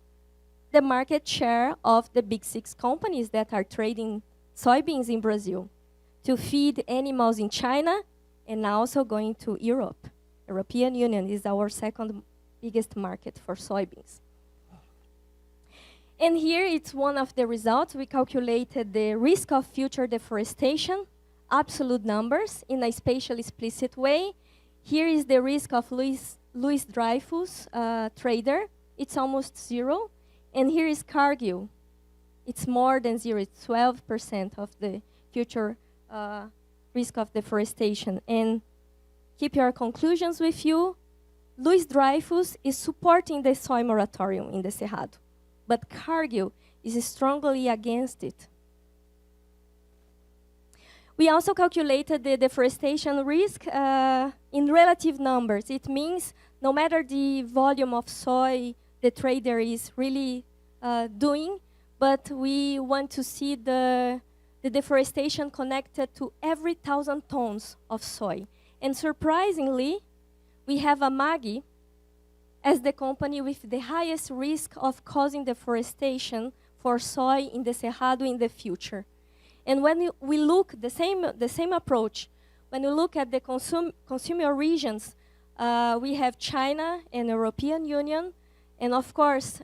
D: the market share of the big 6 companies that are trading soybeans in Brazil to feed animals in China and also going to Europe. European Union is our second biggest market for soybeans. And here it's one of the results. We calculated the risk of future deforestation, absolute numbers in a spatially explicit way. Here is the risk of Luiz Dreyfus trader. It's almost 0. And here is Cargill. It's more than 0. It's 12% of the future risk of deforestation. And keep your conclusions with you. Luiz Dreyfus is supporting the soy moratorium in the Cerrado, but Cargill is strongly against it. We also calculated the deforestation risk in relative numbers. It means no matter the volume of soy the trader is really doing, but we want to see the deforestation connected to every 1,000 tons of soy. And surprisingly, we have AMAG as the company with the highest risk of causing deforestation for soy in the Cerrado in the future. And when we look, the same approach, when we look at the consumer regions, we have China and European Union, and of course,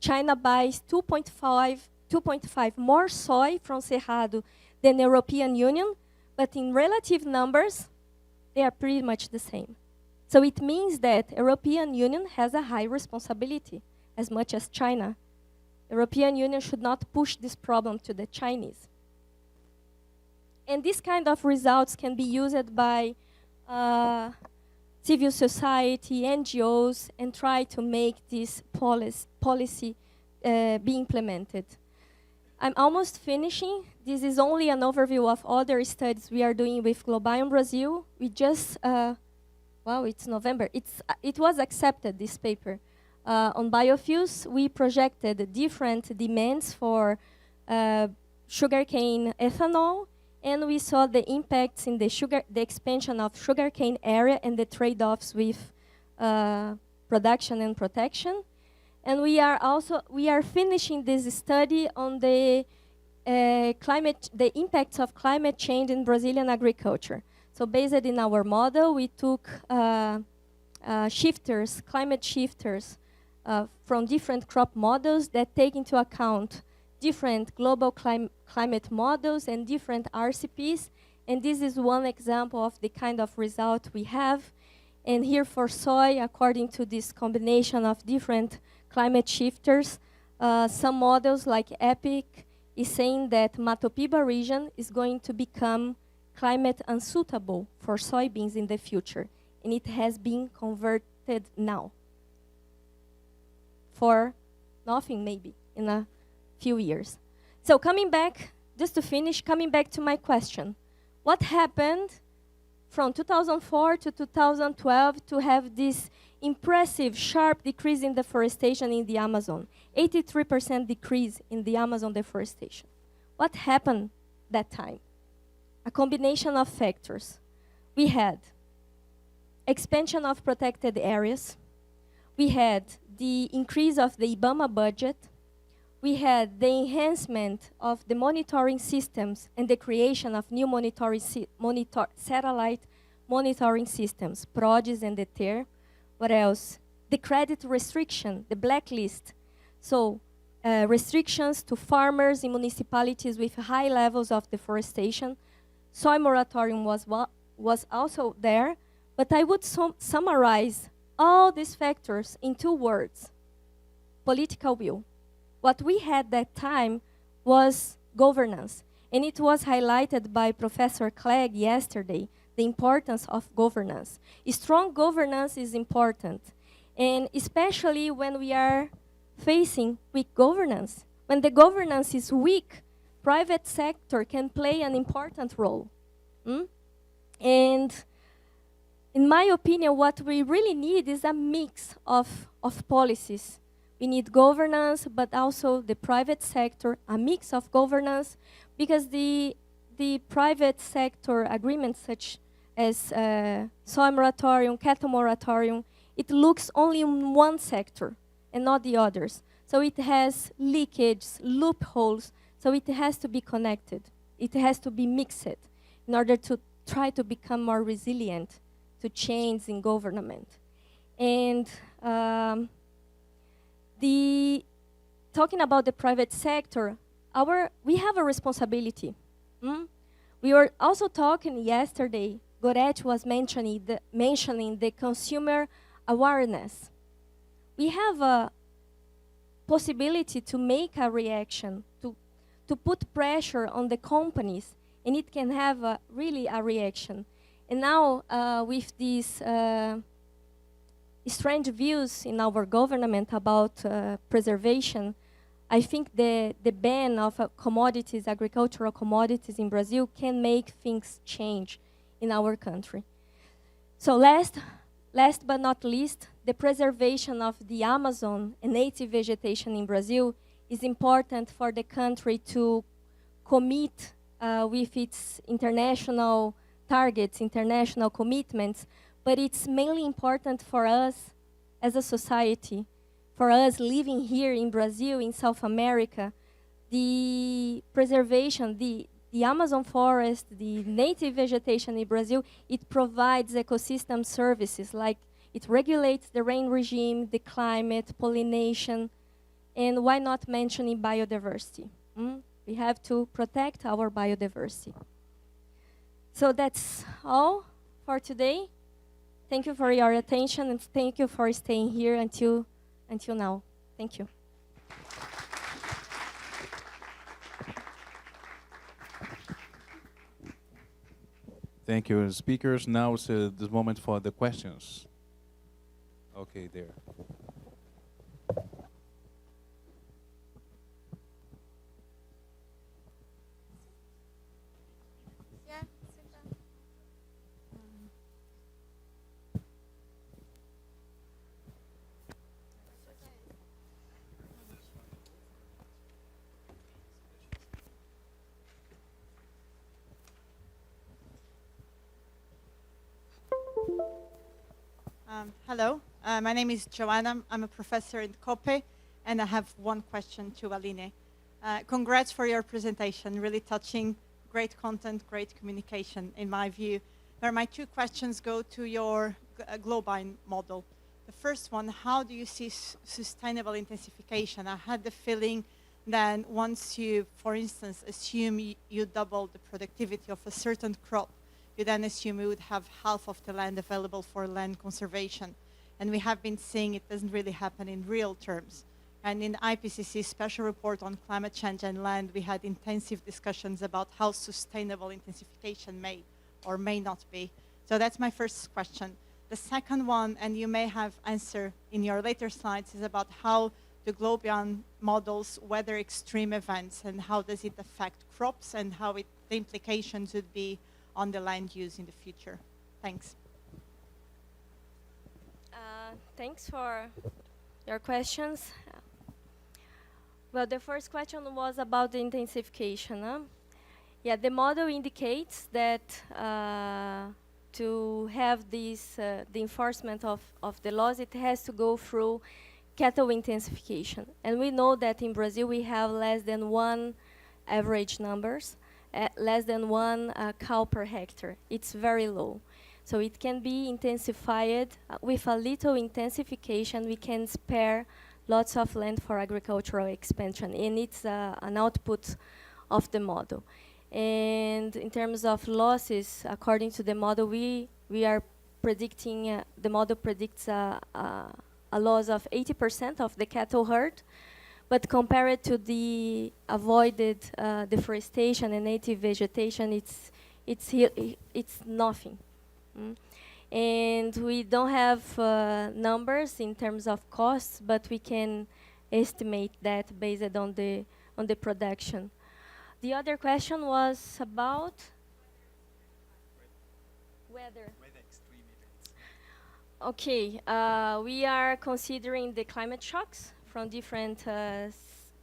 D: China buys 2.5 more soy from Cerrado than the European Union, but in relative numbers, they are pretty much the same. So it means that European Union has a high responsibility, as much as China. European Union should not push this problem to the Chinese. And this kind of results can be used by civil society, NGOs, and try to make this policy be implemented. I'm almost finishing. This is only an overview of other studies we are doing with Global Brazil. We just, wow, it's November. It was accepted, this paper. On biofuels, we projected different demands for sugarcane ethanol, and we saw the impacts in the expansion of sugarcane area and the trade-offs with production and protection. And we are finishing this study on the impacts of climate change in Brazilian agriculture. So based in our model, we took climate shifters from different crop models that take into account different global climate models and different RCPs. And this is one example of the kind of result we have. And here for soy, according to this combination of different climate shifters, some models like EPIC is saying that Mato Piba region is going to become climate unsuitable for soybeans in the future. And it has been converted now for nothing maybe in a few years. So coming back, just to finish, coming back to my question, what happened from 2004 to 2012 to have this impressive, sharp decrease in deforestation in the Amazon? 83% decrease in the Amazon deforestation. What happened that time? A combination of factors. We had expansion of protected areas. We had the increase of the IBAMA budget. We had the enhancement of the monitoring systems and the creation of new satellite monitoring systems, PRODES and the TER. What else? The credit restriction, the blacklist. So restrictions to farmers in municipalities with high levels of deforestation. Soy moratorium was also there, but I would summarize all these factors in 2 words: political will. What we had that time was governance, and it was highlighted by Professor Clegg yesterday, the importance of governance. Strong governance is important, and especially when we are facing weak governance. When the governance is weak, private sector can play an important role. And in my opinion, what we really need is a mix of policies. We need governance, but also the private sector, a mix of governance, because the private sector agreements such as soy moratorium, cattle moratorium, it looks only in one sector and not the others. So it has leakages, loopholes, so it has to be connected. It has to be mixed in order to try to become more resilient to change in government. And talking about the private sector, we have a responsibility. We were also talking yesterday, Goretti was mentioning the consumer awareness. We have a possibility to make a reaction, to put pressure on the companies, and it can have really a reaction. And now with this strange views in our government about preservation, I think the ban of commodities, agricultural commodities in Brazil can make things change in our country. So last but not least, the preservation of the Amazon and native vegetation in Brazil is important for the country to commit with its international targets, international commitments, but it's mainly important for us as a society, for us living here in Brazil, in South America. The preservation, the Amazon forest, the native vegetation in Brazil, it provides ecosystem services, like it regulates the rain regime, the climate, pollination, and why not mentioning biodiversity? We have to protect our biodiversity. So that's all for today. Thank you for your attention, and thank you for staying here until now. Thank you.
A: Thank you, speakers. Now is the moment for the questions. Okay, there.
B: Yeah, sit down.
E: Hello, my name is Joanna. I'm a professor in COPE, and I have one question to Aline. Congrats for your presentation, really touching, great content, great communication, in my view. Where my two questions go to your Globine model. The first one, how do you see sustainable intensification? I had the feeling that once you, for instance, assume you double the productivity of a certain crop, you then assume we would have half of the land available for land conservation. And we have been seeing it doesn't really happen in real terms. And in IPCC's special report on climate change and land, we had intensive discussions about how sustainable intensification may or may not be. So that's my first question. The second one, and you may have answered in your later slides, is about how the Globine models weather extreme events and how does it affect crops and how the implications would be on the land use in the future. Thanks.
D: Thanks for your questions. Well, the first question was about the intensification. Yeah, the model indicates that to have this, the enforcement of the laws, it has to go through cattle intensification. And we know that in Brazil we have less than one average numbers, less than one cow per hectare. It's very low. So it can be intensified. With a little intensification, we can spare lots of land for agricultural expansion. And it's an output of the model. And in terms of losses, according to the model, we are predicting, the model predicts a loss of 80% of the cattle herd. But compared to the avoided deforestation and native vegetation, it's nothing. And we don't have numbers in terms of costs, but we can estimate that based on the production. The other question was about weather.
C: Extreme events.
D: Okay, we are considering the climate shocks from different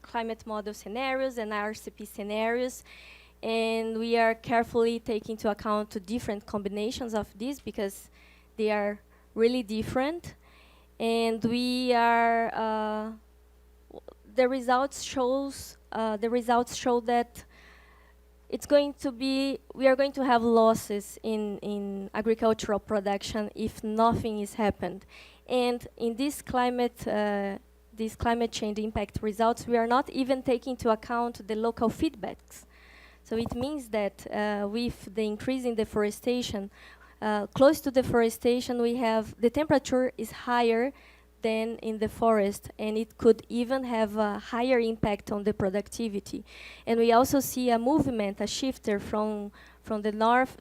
D: climate model scenarios and RCP scenarios. And we are carefully taking into account the different combinations of these because they are really different. And we are, the results show that it's going to be, we are going to have losses in agricultural production if nothing is happened. And in this climate change impact results, we are not even taking into account the local feedbacks. So it means that with the increase in deforestation, close to deforestation, we have the temperature is higher than in the forest, and it could even have a higher impact on the productivity. And we also see a movement, a shifter from the north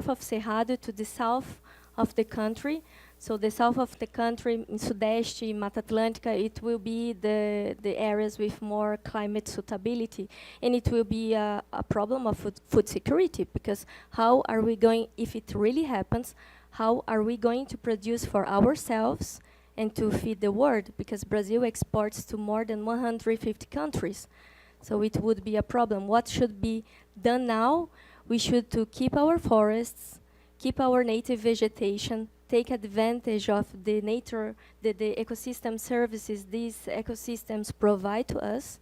D: of Cerrado to the south of the country. So the south of the country, in Sudeste, Mata Atlântica, it will be the areas with more climate suitability. And it will be a problem of food security, because how are we going, if it really happens, how are we going to produce for ourselves and to feed the world? Because Brazil exports to more than 150 countries. So it would be a problem. What should be done now? We should to keep our forests, keep our native vegetation, take advantage of the nature, the ecosystem services these ecosystems provide to us,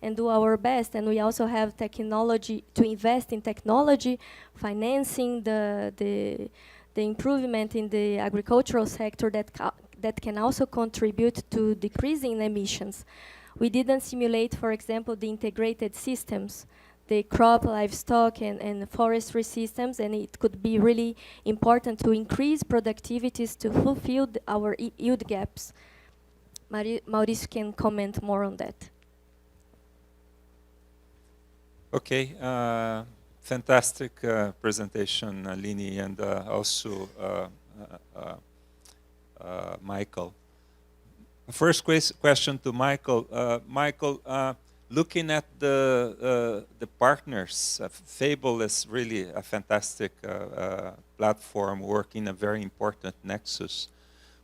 D: and do our best. And we also have technology, to invest in technology, financing the improvement in the agricultural sector that can also contribute to decreasing emissions. We didn't simulate, for example, the integrated systems, the crop, livestock, and forestry systems, and it could be really important to increase productivities to fulfill our yield gaps. Mauricio can comment more on that.
F: Okay, fantastic presentation, Aline, and also Michael. First question to Michael. Michael, looking at the partners, Fable is really a fantastic platform working a very important nexus.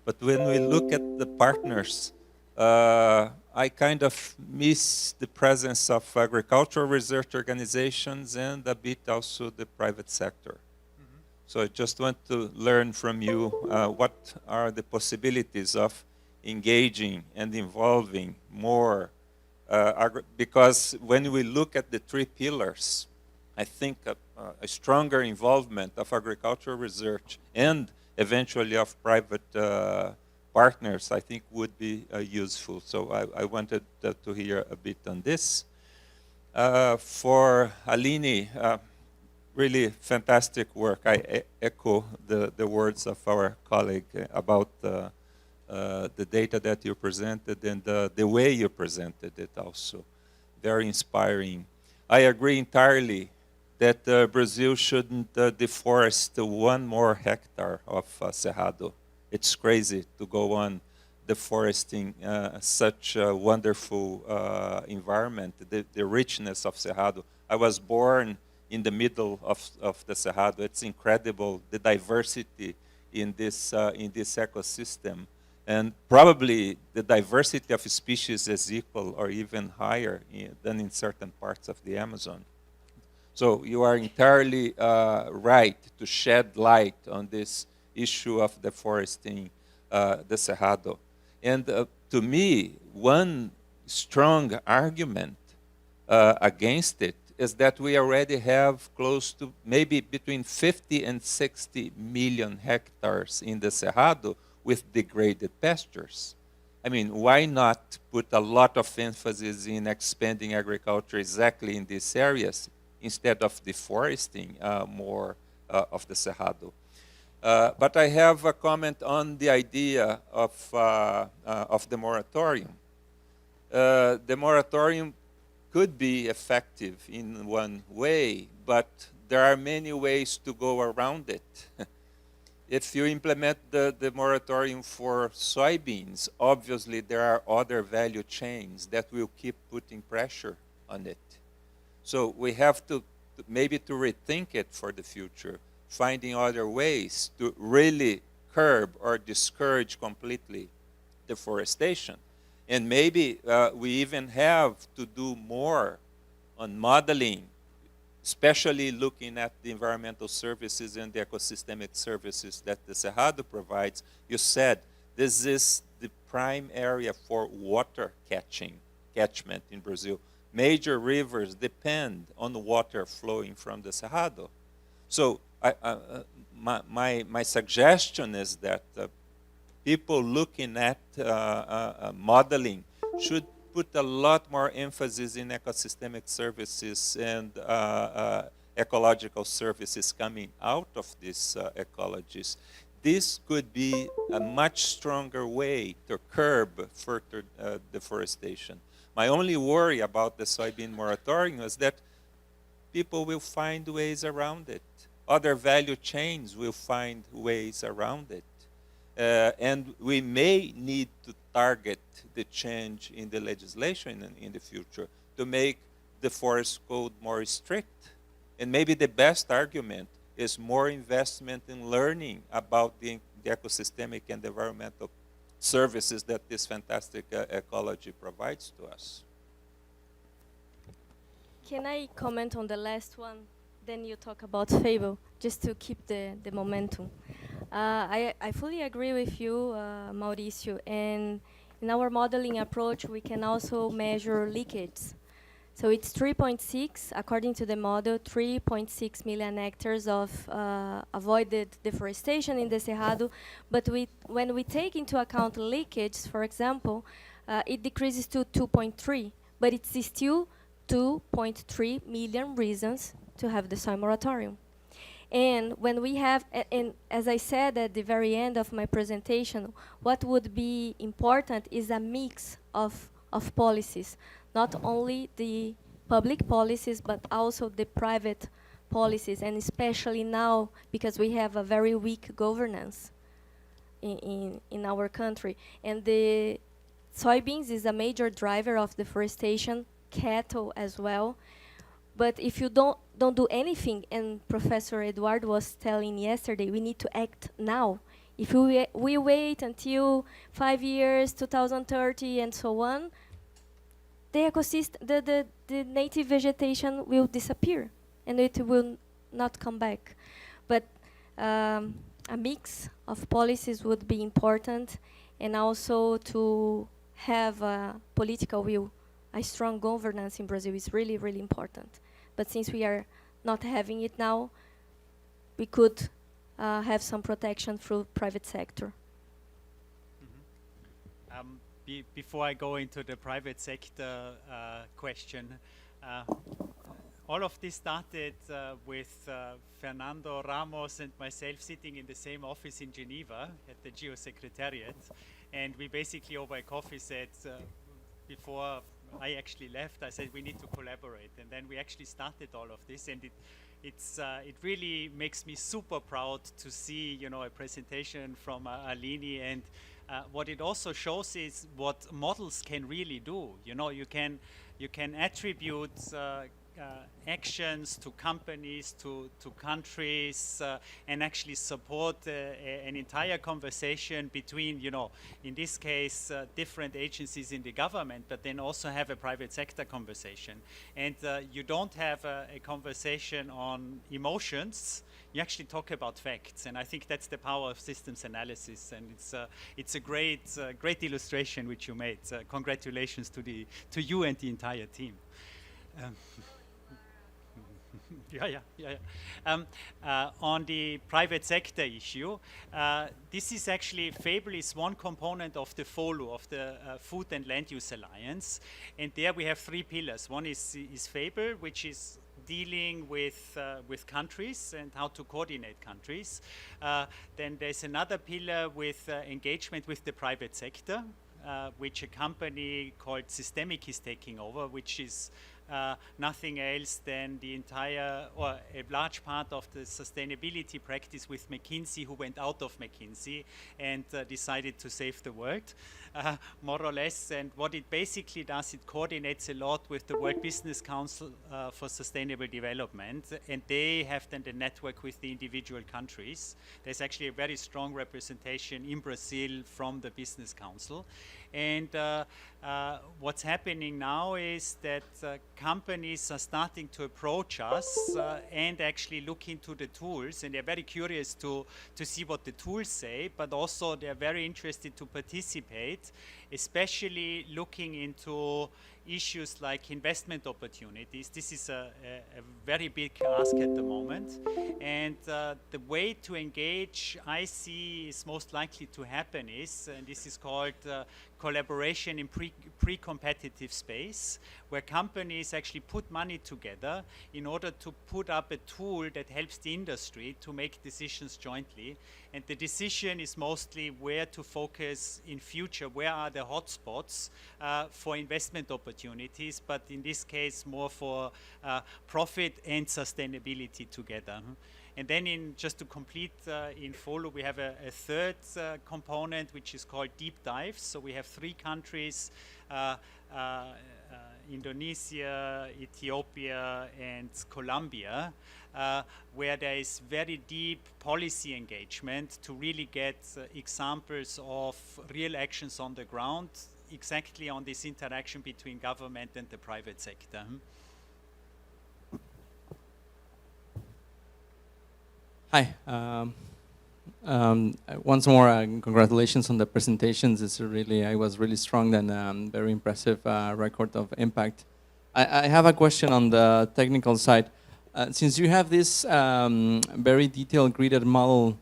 F: But when we look at the partners, I kind of miss the presence of agricultural research organizations and a bit also the private sector. So I just want to learn from you what are the possibilities of engaging and involving more, because when we look at the three pillars, I think a stronger involvement of agricultural research and eventually of private partners, I think would be useful. So I wanted to hear a bit on this. For Aline, really fantastic work. I echo the words of our colleague about the data that you presented and the way you presented it also. Very inspiring. I agree entirely that Brazil shouldn't deforest 1 more hectare of Cerrado. It's crazy to go on deforesting such a wonderful environment, the richness of Cerrado. I was born in the middle of the Cerrado. It's incredible, the diversity in this ecosystem. And probably the diversity of species is equal or even higher than in certain parts of the Amazon. So you are entirely right to shed light on this issue of deforesting the Cerrado. And to me, one strong argument against it is that we already have close to maybe between 50 and 60 million hectares in the Cerrado with degraded pastures. I mean, why not put a lot of emphasis in expanding agriculture exactly in these areas instead of deforesting more of the Cerrado? But I have a comment on the idea of the moratorium. The moratorium could be effective in one way, but there are many ways to go around it. If you implement the moratorium for soybeans, obviously there are other value chains that will keep putting pressure on it. So we have to maybe to rethink it for the future, finding other ways to really curb or discourage completely deforestation. And maybe we even have to do more on modeling, especially looking at the environmental services and the ecosystemic services that the Cerrado provides. You said this is the prime area for water catchment in Brazil. Major rivers depend on water flowing from the Cerrado. So my suggestion is that people looking at modeling should put a lot more emphasis in ecosystemic services and ecological services coming out of these ecologies. This could be a much stronger way to curb further deforestation. My only worry about the soybean moratorium is that people will find ways around it. Other value chains will find ways around it. And we may need to target the change in the legislation in the future to make the forest code more strict. And maybe the best argument is more investment in learning about the ecosystemic and environmental services that this fantastic ecology provides to us.
D: Can I comment on the last one? Then you talk about Fable, just to keep the momentum. I fully agree with you, Mauricio. And in our modeling approach, we can also measure leakage. So it's 3.6, according to the model, 3.6 million hectares of avoided deforestation in the Cerrado. But when we take into account leakage, for example, it decreases to 2.3, but it's still 2.3 million reasons to have the soil moratorium. And when we have, and as I said at the very end of my presentation, what would be important is a mix of policies, not only the public policies, but also the private policies, and especially now, because we have a very weak governance in our country. And the soybeans is a major driver of deforestation, cattle as well. But if you don't do anything, and Professor Eduardo was telling yesterday, we need to act now. If we wait until 5 years, 2030, and so on, the ecosystem, the native vegetation will disappear, and it will not come back. But a mix of policies would be important, and also to have a political will. A strong governance in Brazil is really, really important. But since we are not having it now, we could have some protection through private sector.
C: Before I go into the private sector question, all of this started with Fernando Ramos and myself sitting in the same office in Geneva at the Geosecretariat, and we basically over a coffee said, before I actually left, I said we need to collaborate, and then we actually started all of this, and it really makes me super proud to see, you know, a presentation from Aline, and what it also shows is what models can really do. You know, you can attribute actions to companies, to countries, and actually support an entire conversation between, you know, in this case, different agencies in the government, but then also have a private sector conversation. And you don't have a conversation on emotions, you actually talk about facts. And I think that's the power of systems analysis. And it's a great illustration which you made. Congratulations to you and the entire team. On the private sector issue, this is actually, Fable is one component of the FOLU, of the Food and Land Use Alliance. And there we have 3 pillars. One is Fable, which is dealing with countries and how to coordinate countries. Then there's another pillar with engagement with the private sector, which a company called Systemic is taking over, which is nothing else than the entire, or a large part of the sustainability practice with McKinsey, who went out of McKinsey and decided to save the world, more or less. And what it basically does, it coordinates a lot with the World Business Council for Sustainable Development, and they have then the network with the individual countries. There's actually a very strong representation in Brazil from the Business Council. And what's happening now is that companies are starting to approach us and actually look into the tools, and they're very curious to see what the tools say, but also they're very interested to participate, especially looking into issues like investment opportunities. This is a very big ask at the moment, and the way to engage I see is most likely to happen is, and this is called collaboration in pre-competitive space, where companies actually put money together in order to put up a tool that helps the industry to make decisions jointly. And the decision is mostly where to focus in future, where are the hotspots for investment opportunities, but in this case more for profit and sustainability together. And then just to complete in follow, we have a third component which is called deep dives. So we have 3 countries, Indonesia, Ethiopia, and Colombia, where there is very deep policy engagement to really get examples of real actions on the ground, exactly on this interaction between government and the private sector.
G: Hi. Once more, congratulations on the presentations. I was really strong and very impressive record of impact. I have a question on the technical side. Since you have this very detailed gridded model,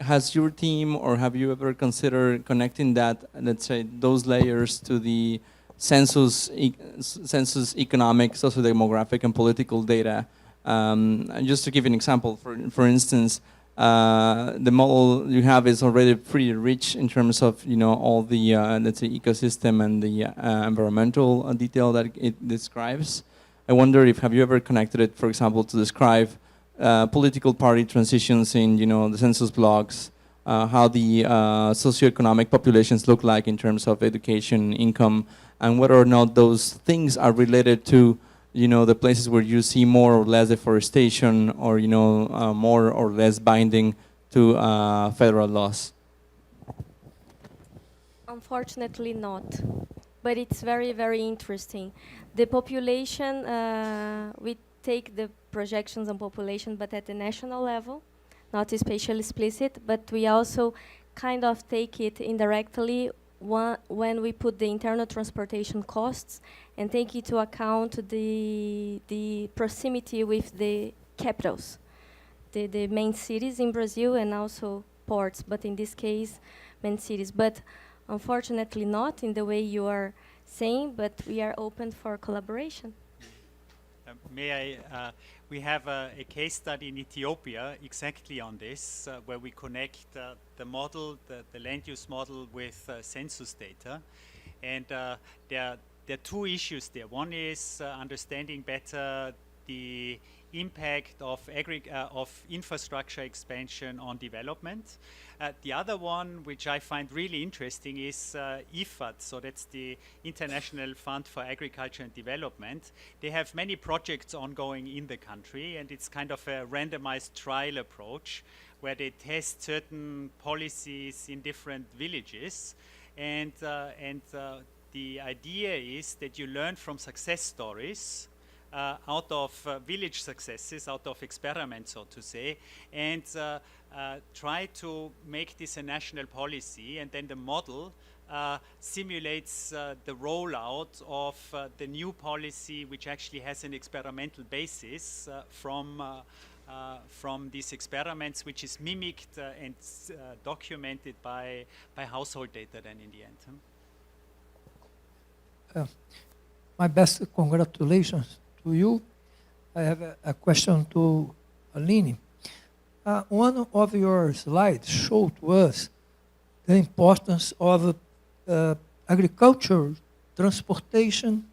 G: has your team or have you ever considered connecting that, let's say, those layers to the census economic, socio-demographic, and political data? And just to give an example, for instance, the model you have is already pretty rich in terms of all the let's say ecosystem and the environmental detail that it describes. I wonder if have you ever connected it, for example, to describe political party transitions in the census blocks, how the socioeconomic populations look like in terms of education, income, and whether or not those things are related to the places where you see more or less deforestation or, more or less binding to federal laws?
D: Unfortunately not, but it's very, very interesting. The population, we take the projections on population, but at the national level, not spatially explicit, but we also kind of take it indirectly when we put the internal transportation costs and take into account the proximity with the capitals, the main cities in Brazil and also ports, but in this case, main cities. But unfortunately not in the way you are saying, but we are open for collaboration.
C: We have a case study in Ethiopia exactly on this, where we connect the model, the land use model with census data. And there are 2 issues there. One is understanding better the impact of infrastructure expansion on development. The other one, which I find really interesting, is IFAD. So that's the International Fund for Agriculture and Development. They have many projects ongoing in the country, and it's kind of a randomized trial approach where they test certain policies in different villages. And the idea is that you learn from success stories out of village successes, out of experiments, so to say, and try to make this a national policy, and then the model simulates the rollout of the new policy, which actually has an experimental basis from these experiments, which is mimicked and documented by household data then in the end.
H: My best congratulations to you. I have a question to Aline. One of your slides showed to us the importance of agriculture, transportation,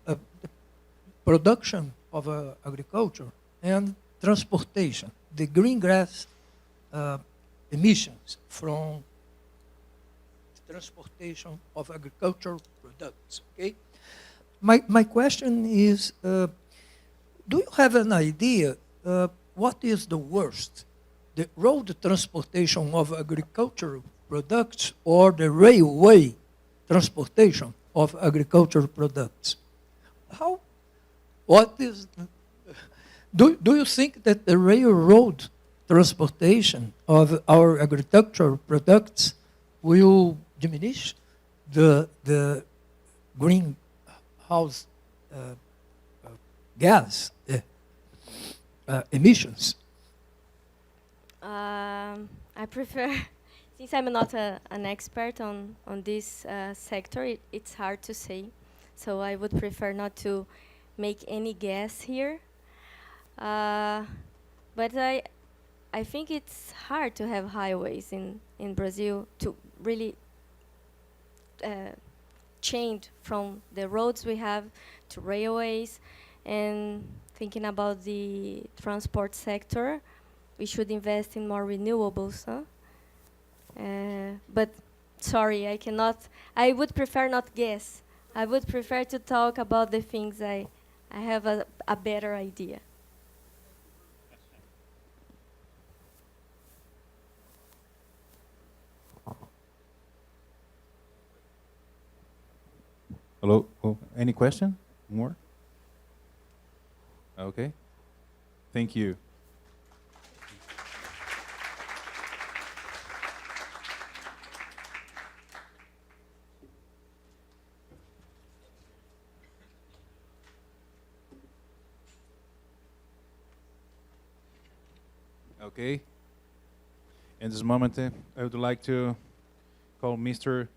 H: the production of agriculture, and transportation, the green grass emissions from transportation of agricultural products. Okay. My question is, do you have an idea what is the worst, the road transportation of agricultural products or the railway transportation of agricultural products? Do you think that the railroad transportation of our agricultural products will diminish the greenhouse gas emissions?
D: I prefer, since I'm not an expert on this sector, it's hard to say. So I would prefer not to make any guess here. But I think it's hard to have highways in Brazil to really changed from the roads we have to railways, and thinking about the transport sector, we should invest in more renewables. Huh? But sorry, I cannot. I would prefer not guess. I would prefer to talk about the things I have a better idea.
A: Hello? Oh, any question? More? Okay. Thank you. Okay. In this moment, I would like to call Mr.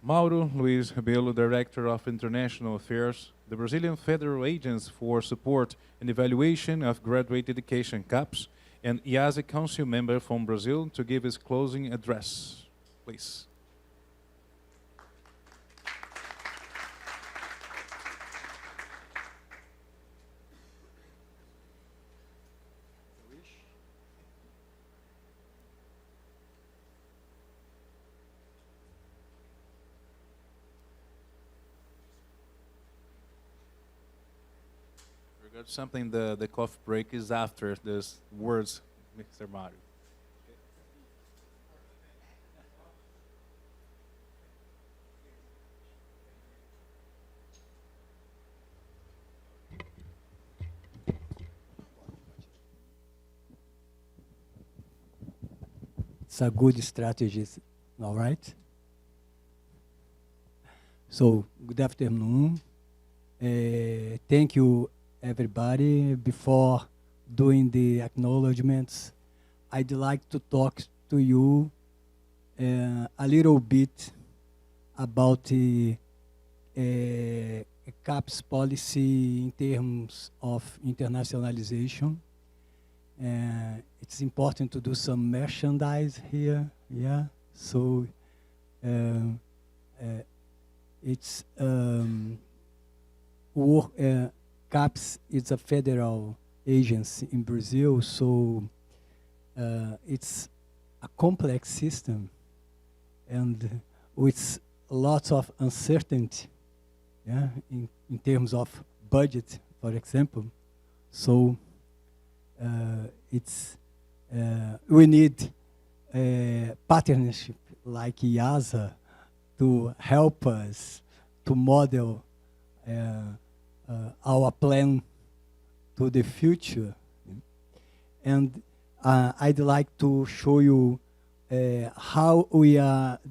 A: Mauro Luiz Rabelo, Director of International Affairs, the Brazilian Federal Agency for Support and Evaluation of Graduate Education, CAPES, and IIASA Council member from Brazil, to give his closing address. Please. Regard something, the coffee break is after those words, Mr. Mauro.
I: It's a good strategy, all right? So, good afternoon. Thank you, everybody. Before doing the acknowledgements, I'd like to talk to you a little bit about the CAPES policy in terms of internationalization. It's important to do some merchandise here, yeah. So it's CAPES is a federal agency in Brazil, so it's a complex system, and with lots of uncertainty, yeah, in terms of budget, for example. So we need a partnership like IIASA to help us to model our plan to the future. And I'd like to show you how we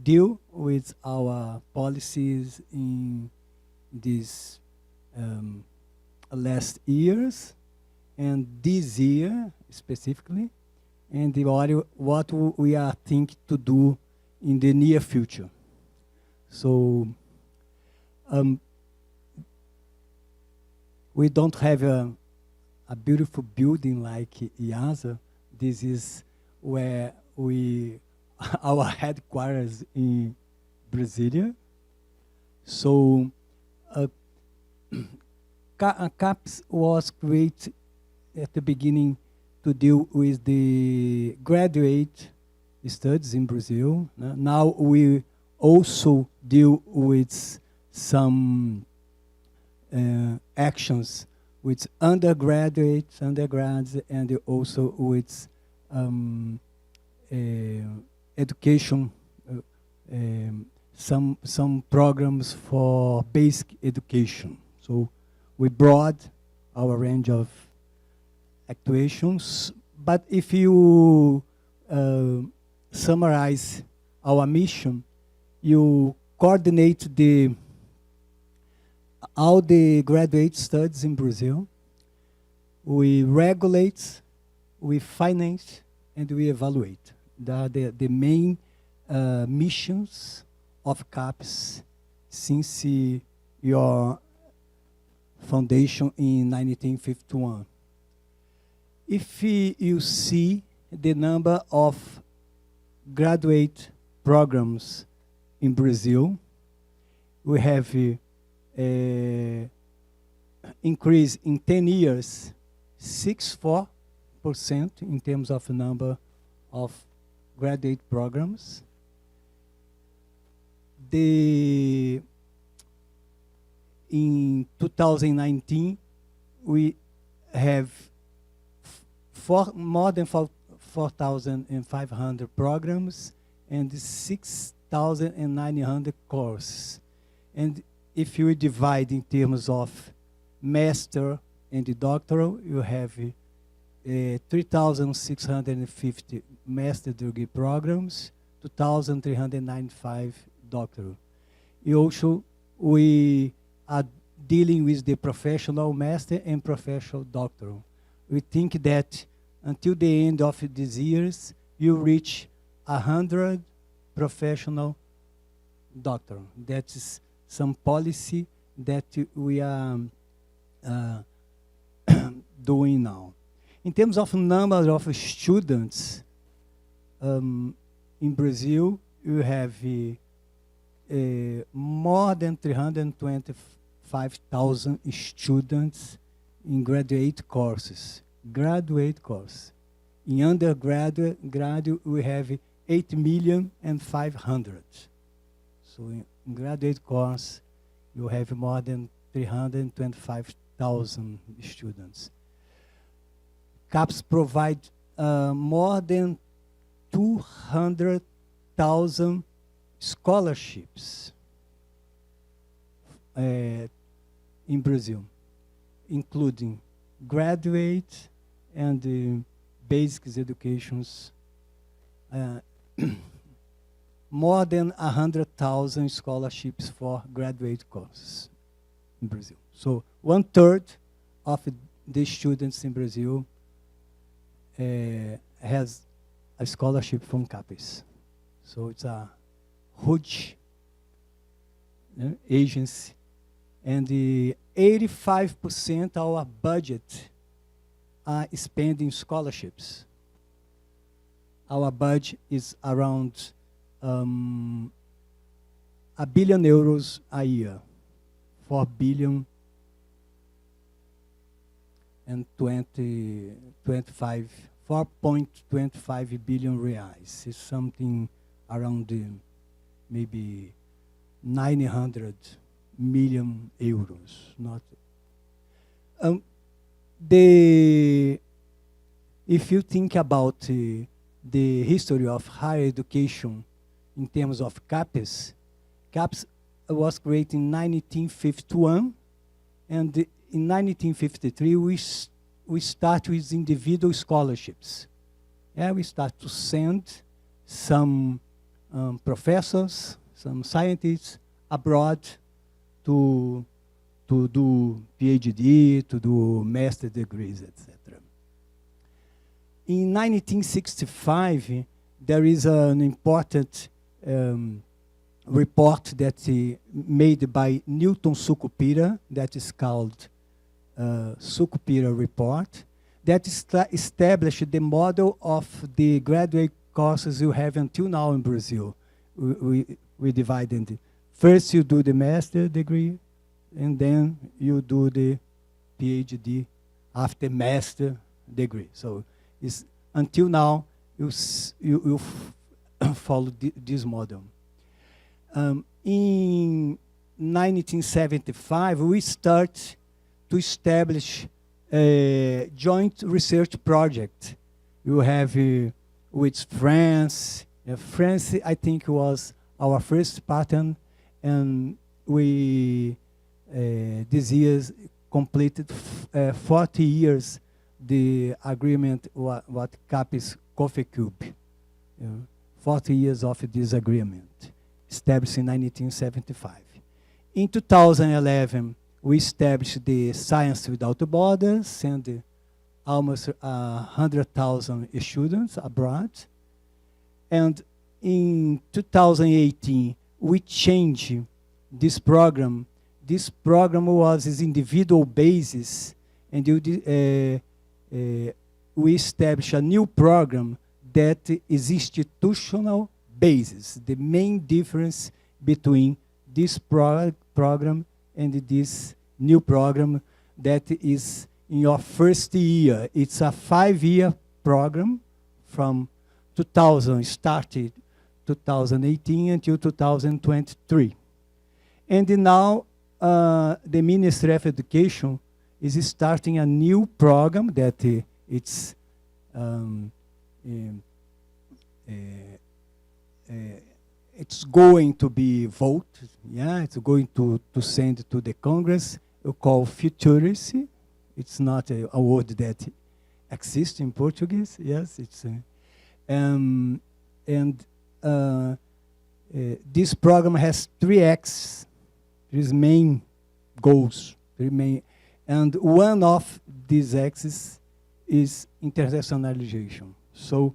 I: deal with our policies in these last years, and this year specifically, and what we are thinking to do in the near future. So we don't have a beautiful building like IIASA. This is where our headquarters in Brasilia. So CAPES was created at the beginning to deal with the graduate studies in Brazil. Now we also deal with some actions with undergrads, and also with education, some programs for basic education. So we broad our range of actuations, but if you summarize our mission, you coordinate all the graduate studies in Brazil. We regulate, we finance, and we evaluate. The main missions of CAPES since your foundation in 1951. If you see the number of graduate programs in Brazil, we have increase in 10 years, 64% in terms of number of graduate programs. In 2019, we have more than 4,500 programs and 6,900 courses. And if you divide in terms of master and doctoral, you have 3,650 master degree programs, 2,395 doctoral. Also, we are dealing with the professional master and professional doctoral. We think that until the end of these years, you reach 100 professional doctoral. That is some policy that we are doing now. In terms of number of students, in Brazil, you have more than 325,000 students in graduate courses. In undergraduate, we have 8,500,000. So in graduate course, you have more than 325,000 students. CAPES provide more than 200,000 scholarships in Brazil, including graduate and basic educations. More than 100,000 scholarships for graduate courses in Brazil. So 1/3 of the students in Brazil has a scholarship from CAPES. So it's a huge agency. And 85% of our budget are spending scholarships. Our budget is around €1 billion a year, 4.25 billion reais. It's something around maybe 900 million euros. Not. If you think about the history of higher education in terms of CAPES, CAPES was created in 1951, and in 1953 we start with individual scholarships. We start to send some professors, some scientists abroad to do PhD, to do master degrees, etc. In 1965, there is an important report that made by Newton Sucupira, that is called Sucupira Report, that established the model of the graduate courses you have until now in Brazil. We divide into, first you do the master degree, and then you do the PhD after master degree. So it's, until now, you follow this model. In 1975, we start to establish a joint research project. You have with France. France, I think, was our first partner, and we this year completed 40 years the agreement what CAPES Coffee Cube. 40 years of this agreement, established in 1975. In 2011, we established the Science Without Borders, and almost 100,000 students abroad. And in 2018, we changed this program. This program was its individual basis, and we established a new program that is institutional basis. The main difference between this program and this new program that is in your first year. It's a 5-year program from 2000, started 2018 until 2023. And now the Ministry of Education is starting a new program that it's going to be voted. Yeah, it's going to send to the Congress. We call Futurity. It's not a word that exists in Portuguese. Yes, it's this program has 3 axes, 3 main goals, 3 main, and one of these axes is internationalization. So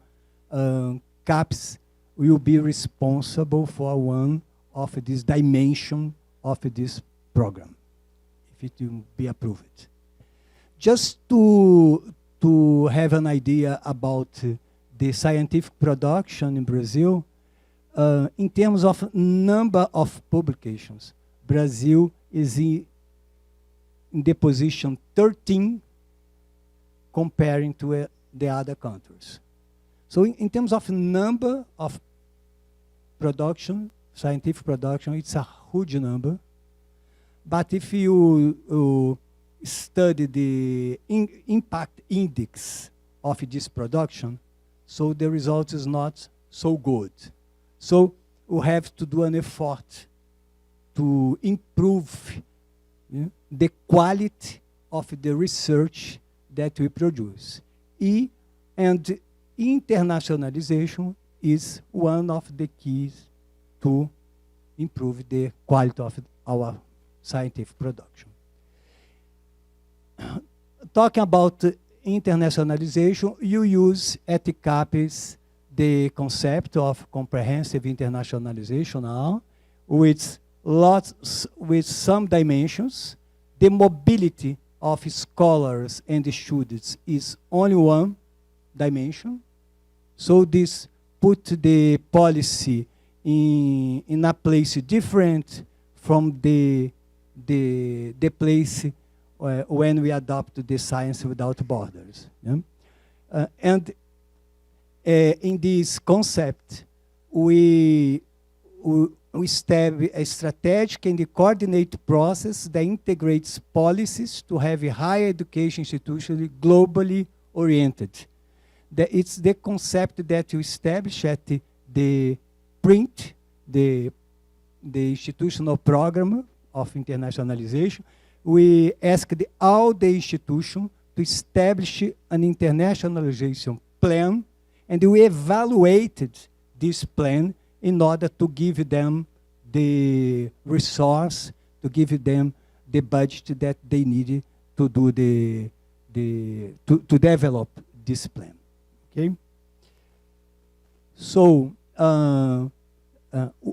I: CAPES will be responsible for one of this dimension of this program, if it will be approved. Just to have an idea about the scientific production in Brazil, in terms of number of publications, Brazil is in the position 13 comparing to the other countries. So in terms of number of production, scientific production, it's a huge number. But if you study the impact index of this production, so the result is not so good. So we have to do an effort to improve the quality of the research that we produce. And internationalization is one of the keys to improve the quality of our scientific production. Talking about internationalization, you use at CAPES the concept of comprehensive internationalization now, with some dimensions. The mobility of scholars and students is only one dimension. So this put the policy in a place different from the place when we adopt the science without borders. Yeah? And in this concept, we establish a strategic and coordinated process that integrates policies to have a higher education institutionally globally oriented. It's the concept that you establish at the PRINT, the institutional program of internationalization. We asked all the institutions to establish an internationalization plan, and we evaluated this plan in order to give them the resource, to give them the budget that they needed to do to develop this plan. Okay. So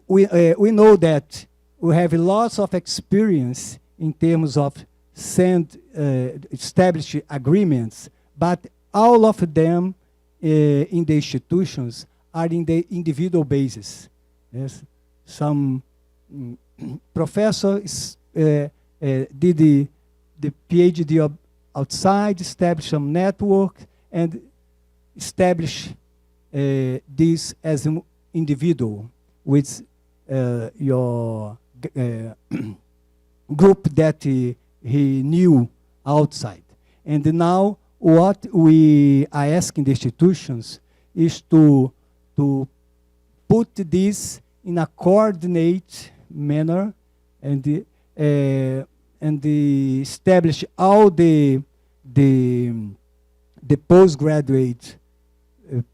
I: we know that we have lots of experience in terms of establish agreements, but all of them in the institutions are in the individual basis. Yes, some professors did the PhD outside, established some network, and establish this as an individual with your group that he knew outside. And now what we are asking the institutions is to put this in a coordinated manner and establish all the postgraduate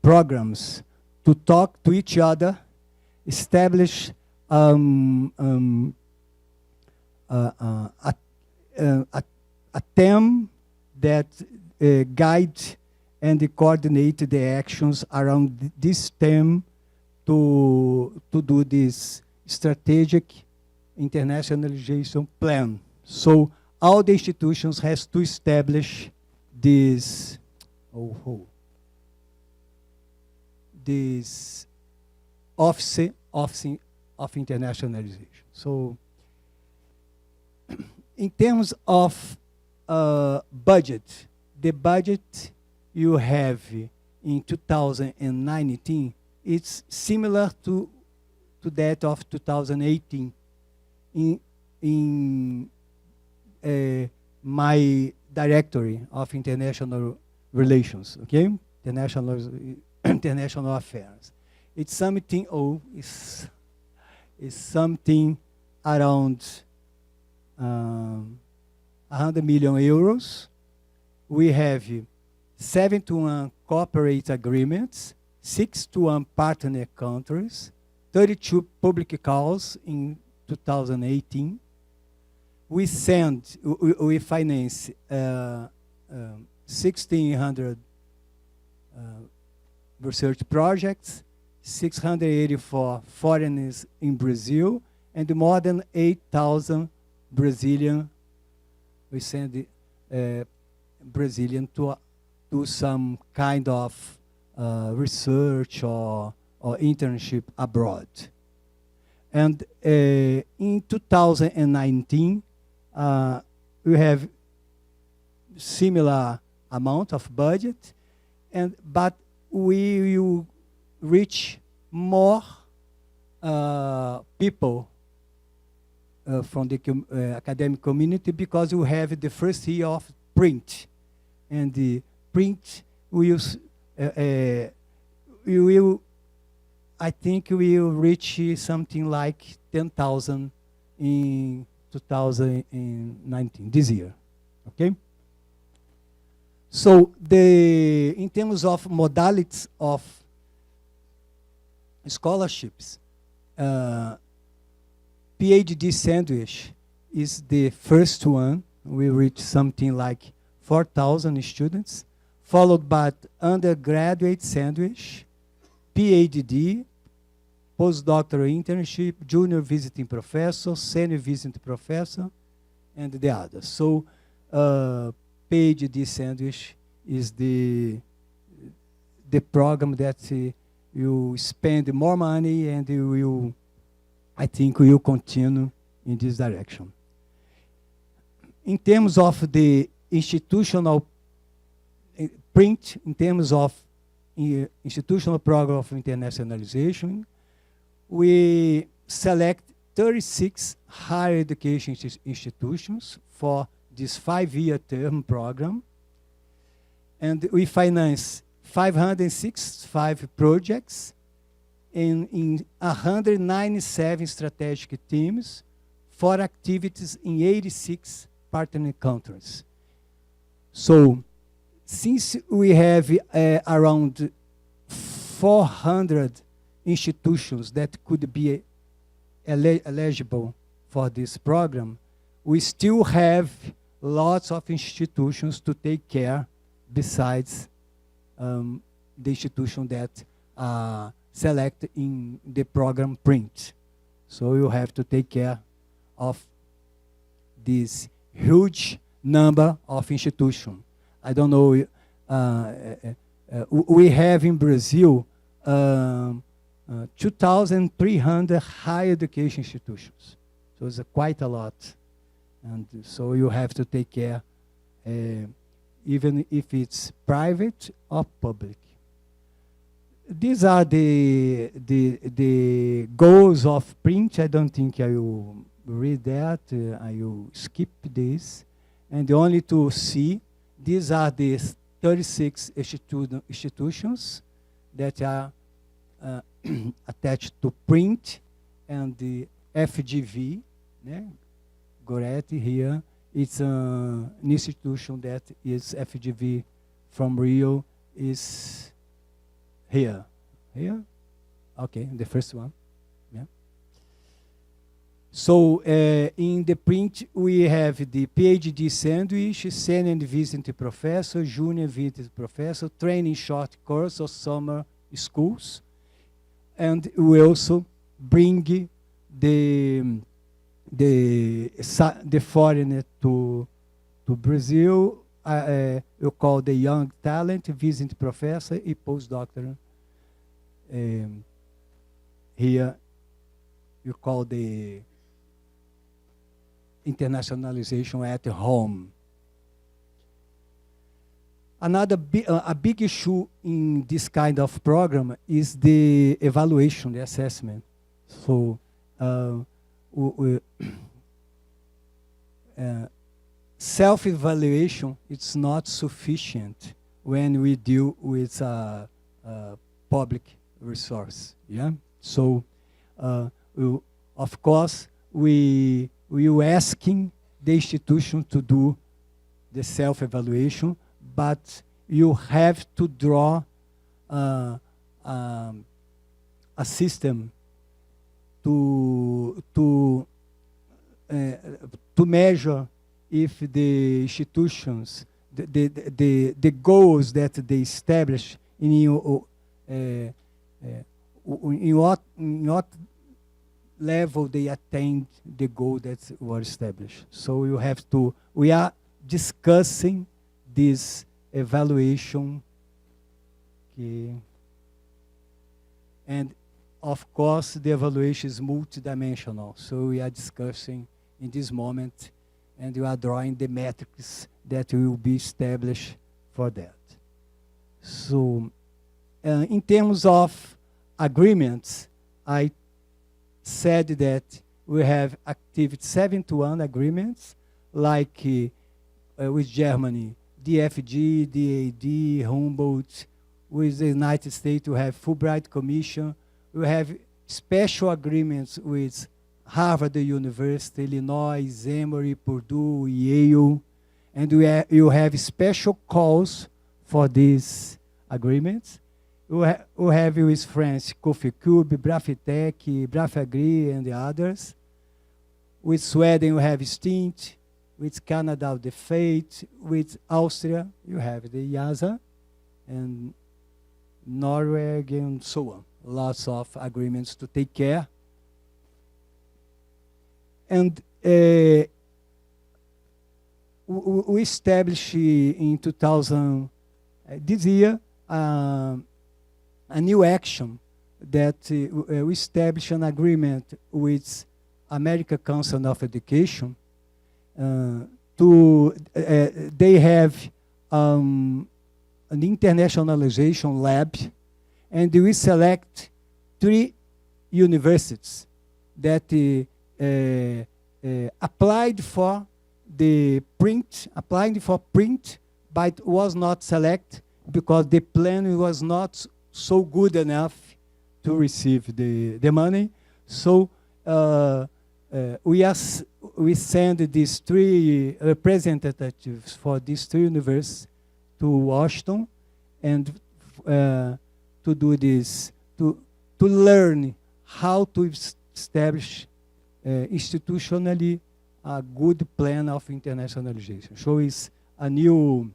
I: programs to talk to each other, establish a theme that guide and coordinate the actions around this theme to do this strategic internationalization plan. So all the institutions has to establish this this office of internationalization. So in terms of budget, the budget you have in 2019, it's similar to that of 2018 in my directory of international relations, okay? International affairs. It's something, is something around 100 million euros. We have 71 corporate agreements, 61 partner countries, 32 public calls in 2018. We finance 1,600 research projects, 684 foreigners in Brazil, and more than 8,000 Brazilian. We send Brazilian to do some kind of research or internship abroad. And in 2019, we have similar amount of budget, but we will reach more people from the academic community because we have the first year of print, and the print will I think we will reach something like 10,000 in 2019, this year, okay? So in terms of modalities of scholarships, PhD sandwich is the first one. We reach something like 4,000 students, followed by undergraduate sandwich, PhD, postdoctoral internship, junior visiting professor, senior visiting professor, and the others. So PhD sandwich is the program that you spend more money, and you will, I think, will continue in this direction. In terms of the institutional print, in terms of institutional program of internationalization, we select 36 higher education institutions for this 5-year term program, and we finance 565 projects in 197 strategic teams for activities in 86 partner countries. So, since we have around 400 institutions that could be eligible for this program, we still have lots of institutions to take care besides the institution that select in the program print. So you have to take care of this huge number of institutions. I don't know, we have in Brazil 2,300 higher education institutions. So it's quite a lot. And so you have to take care, even if it's private or public. These are the goals of print. I don't think I will read that. I will skip this. And only to see, these are the 36 institutions that are attached to print, and the FGV, Goretti here, it's an institution that is FGV from Rio, is here. Here? Okay, the first one. Yeah. So in the print, we have the PhD sandwich, senior visiting professor, junior visiting professor, training short course or summer schools. And we also bring the foreigner to Brazil. You call the young talent, visiting professor, and postdoctoral. Here you call the internationalization at home. Another a big issue in this kind of program is the evaluation, the assessment. So self-evaluation, it's not sufficient when we deal with public resource. Yeah. So, of course, we asking the institution to do the self-evaluation, but you have to draw a system to measure if the institutions, the goals that they establish in what level they attained the goal that was established. So you have to, we are discussing this evaluation, and of course the evaluation is multidimensional. So we are discussing in this moment, and we are drawing the metrics that will be established for that. So in terms of agreements, I said that we have active 71 agreements, like with Germany, DFG, DAD, Humboldt. With the United States, we have Fulbright Commission. We have special agreements with Harvard University, Illinois, Emory, Purdue, Yale. And you have special calls for these agreements. We have with France, Cofecube, Brafitec, Brafagri, and the others. With Sweden, we have Stint. With Canada, the FATE. With Austria, you have the IIASA, and Norway, and so on. Lots of agreements to take care. And we established in 2000, this year, a new action that we established an agreement with American Council of Education they have an internationalization lab, and we select 3 universities that applied for print, but was not selected because the plan was not so good enough to receive the money. So we send these 3 representatives for these 3 universities to Washington, and to do this, to learn how to establish institutionally a good plan of internationalization. So it's a new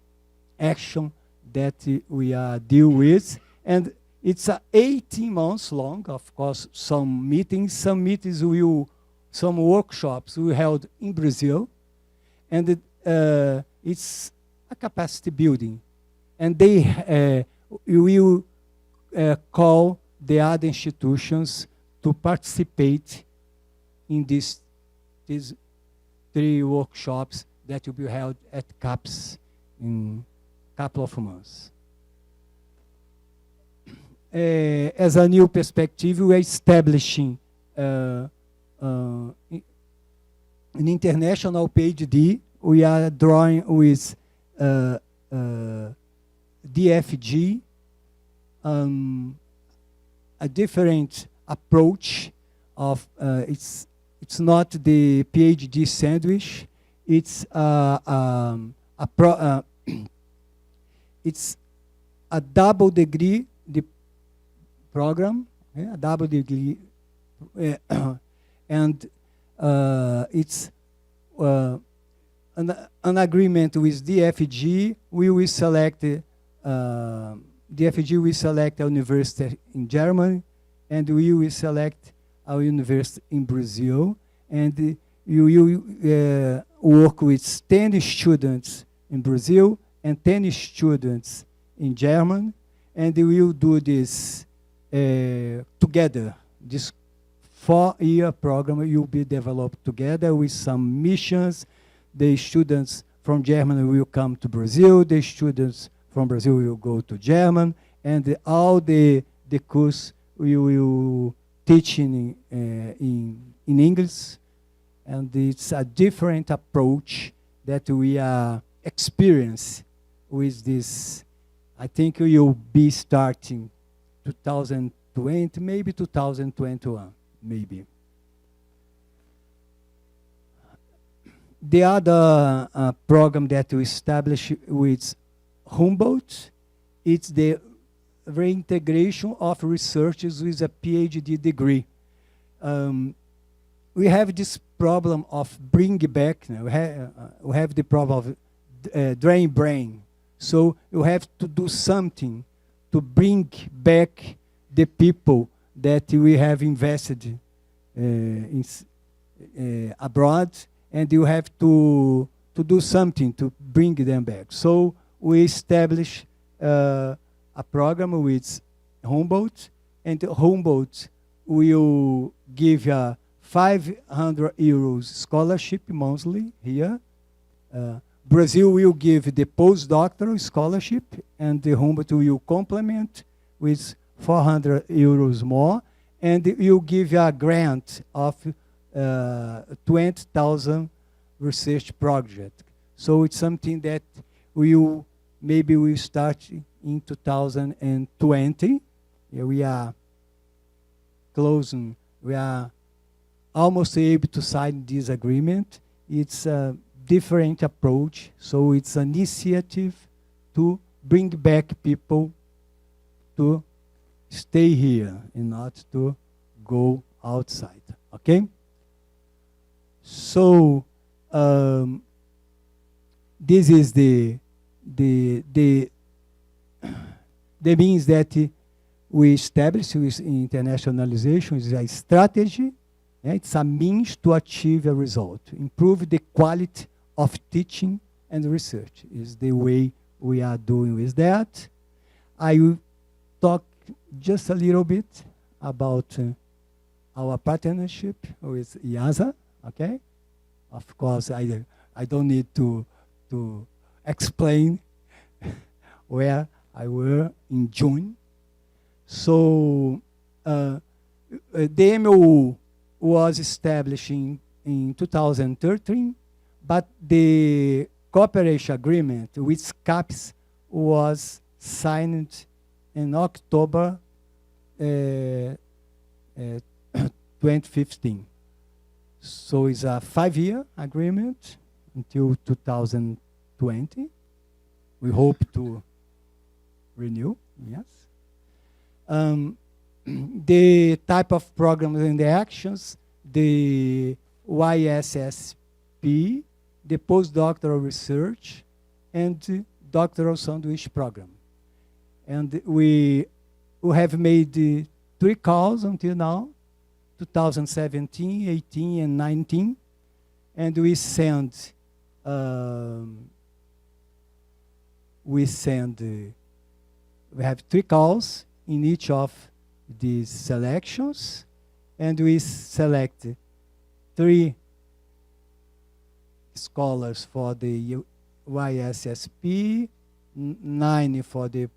I: action that we are deal with, and it's 18 months long. Of course, some meetings some workshops we held in Brazil, and it's a capacity building, and they will call the other institutions to participate in these 3 workshops that will be held at CAPES in a couple of months. As a new perspective, we are establishing an international PhD. We are drawing with DFG, a different approach of it's not the PhD sandwich. It's it's a double degree program, a double degree, and it's an agreement with DFG. We will select DFG will select a university in Germany, and we will select a university in Brazil, and you will work with 10 students in Brazil and 10 students in Germany, and we will do this together, this 4-year program will be developed together with some missions. The students from Germany will come to Brazil. The students from Brazil will go to German. And all the course we will teach in English. And it's a different approach that we are experiencing with this. I think we will be starting 2020, maybe 2021, maybe. The other program that we established with Humboldt, it's the reintegration of researchers with a PhD degree. We have this problem of bring back. We have the problem of drain brain. So you have to do something to bring back the people that we have invested abroad, and you have to do something to bring them back. So we established a program with Humboldt, and Humboldt will give a 500 euros scholarship monthly here. Brazil will give the postdoctoral scholarship, and the Humboldt will complement with 400 euros more, and will give a grant of 20,000 research project. So it's something that maybe we'll start in 2020. We are closing. We are almost able to sign this agreement. It's a different approach, so it's an initiative to bring back people to stay here and not to go outside. Okay? So this is the means that we established with internationalization is a strategy. It's a means to achieve a result. Improve the quality of teaching and research is the way we are doing with that. I will talk just a little bit about our partnership with IIASA. Okay, of course I don't need to explain where I were in June. So the MOU was established in 2013, but the cooperation agreement with CAPES was signed in October 2015. So it's a 5-year agreement until 2020. We hope to renew, yes. The type of programs and the actions, the YSSP, the postdoctoral research, and the doctoral sandwich program. And we have made 3 calls until now, 2017, 18, and 19. And we have 3 calls in each of these selections, and we select 3 scholars for the YSSP, 9 for the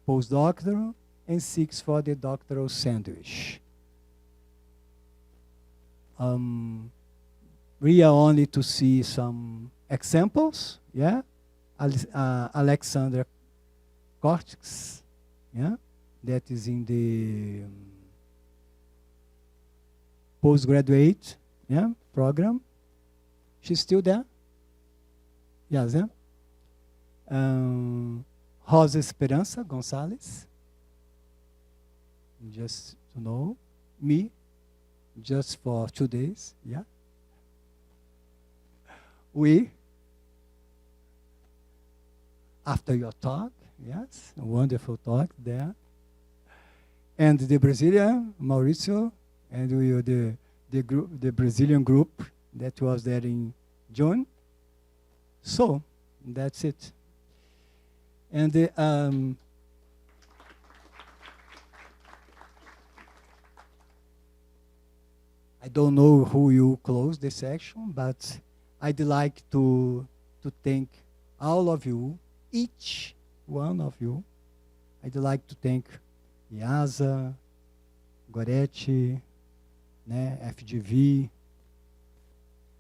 I: postdoctoral, and 6 for the doctoral sandwich. We are only to see some examples, yeah? Alexandra Cortex, yeah? That is in the postgraduate, yeah, program. She's still there? Yes, yeah? Rosa Esperança Gonçalves, just to know me, just for 2 days, yeah? After your talk, yes, a wonderful talk there. And the Brazilian, Mauricio, and we were the Brazilian group that was there in June. So, that's it. And I don't know who will close the section, but I'd like to thank all of you, each one of you. I'd like to thank IIASA, Goretti, né, FGV,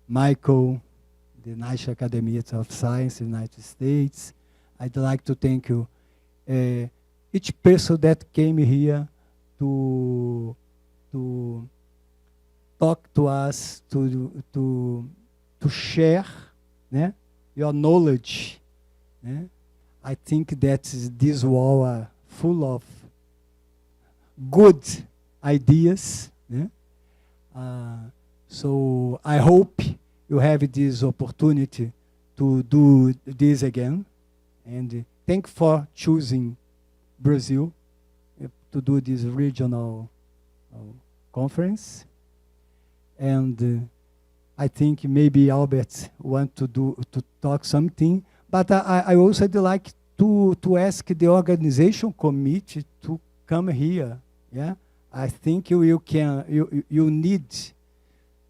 I: Michael, the National Academy of Science in the United States. I'd like to thank you, each person that came here to talk to us, to share, né, your knowledge. Né? I think that this wall are full of good ideas. Né? So I hope you have this opportunity to do this again. And thank you for choosing Brazil to do this regional conference. And I think maybe Albert want to talk something, but I also would like to ask the organization committee to come here. Yeah, I think you need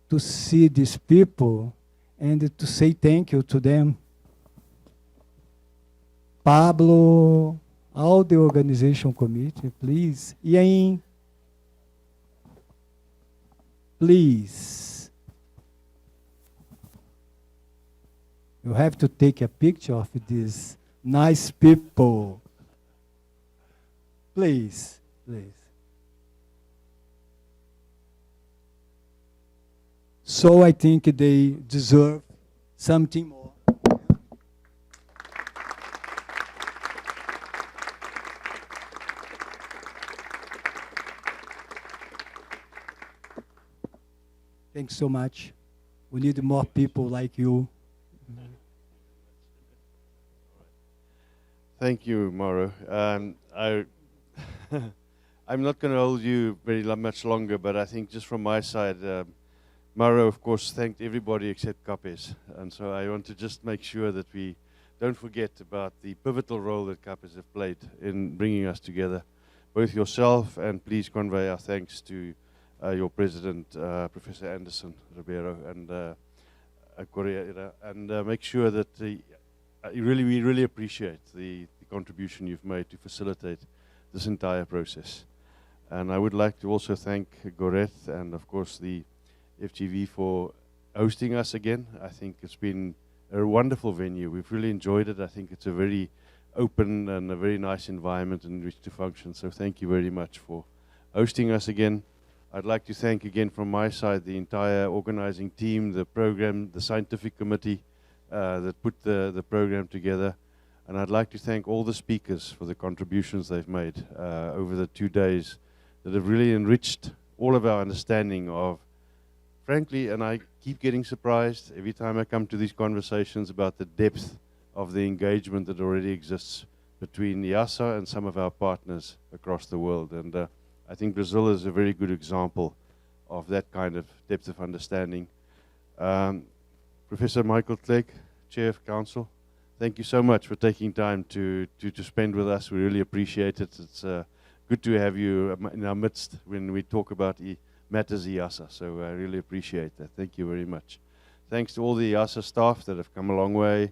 I: to see these people and to say thank you to them. Pablo, all the organization committee, please. Ian, please. You have to take a picture of these nice people. Please, please. So I think they deserve something more. Thanks so much. We need more people like you.
J: Thank you, Mauro. I'm not going to hold you very much longer, but I think just from my side, Mauro, of course, thanked everybody except CAPES. And so I want to just make sure that we don't forget about the pivotal role that CAPES have played in bringing us together. Both yourself, and please convey our thanks to your president, Professor Anderson, Rabelo, and Collaborator, and make sure that we really appreciate the contribution you've made to facilitate this entire process. And I would like to also thank Goret and, of course, the FGV for hosting us again. I think it's been a wonderful venue. We've really enjoyed it. I think it's a very open and a very nice environment in which to function. So thank you very much for hosting us again. I'd like to thank again from my side the entire organizing team, the program, the scientific committee that put the program together. And I'd like to thank all the speakers for the contributions they've made over the 2 days that have really enriched all of our understanding of, frankly, and I keep getting surprised every time I come to these conversations about the depth of the engagement that already exists between IIASA and some of our partners across the world. And I think Brazil is a very good example of that kind of depth of understanding. Professor Michael Clegg, Chair of Council, thank you so much for taking time to spend with us. We really appreciate it. It's good to have you in our midst when we talk about matters IIASA. So I really appreciate that. Thank you very much. Thanks to all the IIASA staff that have come a long way.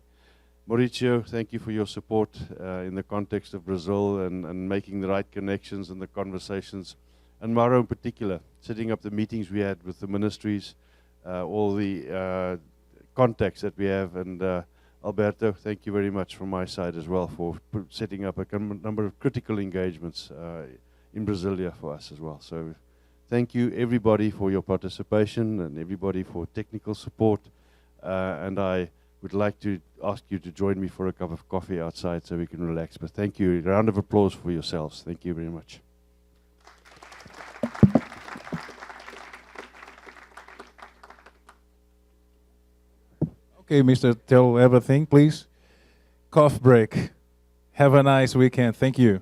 J: Mauricio, thank you for your support in the context of Brazil and making the right connections and the conversations. And Mauro in particular, setting up the meetings we had with the ministries, all the contacts that we have. And Alberto, thank you very much from my side as well for setting up a number of critical engagements in Brasilia for us as well. So thank you everybody for your participation and everybody for technical support. And I would like to ask you to join me for a cup of coffee outside so we can relax. But thank you. A round of applause for yourselves. Thank you very much.
A: Okay, Mr. Tell everything, please. Cough break. Have a nice weekend. Thank you.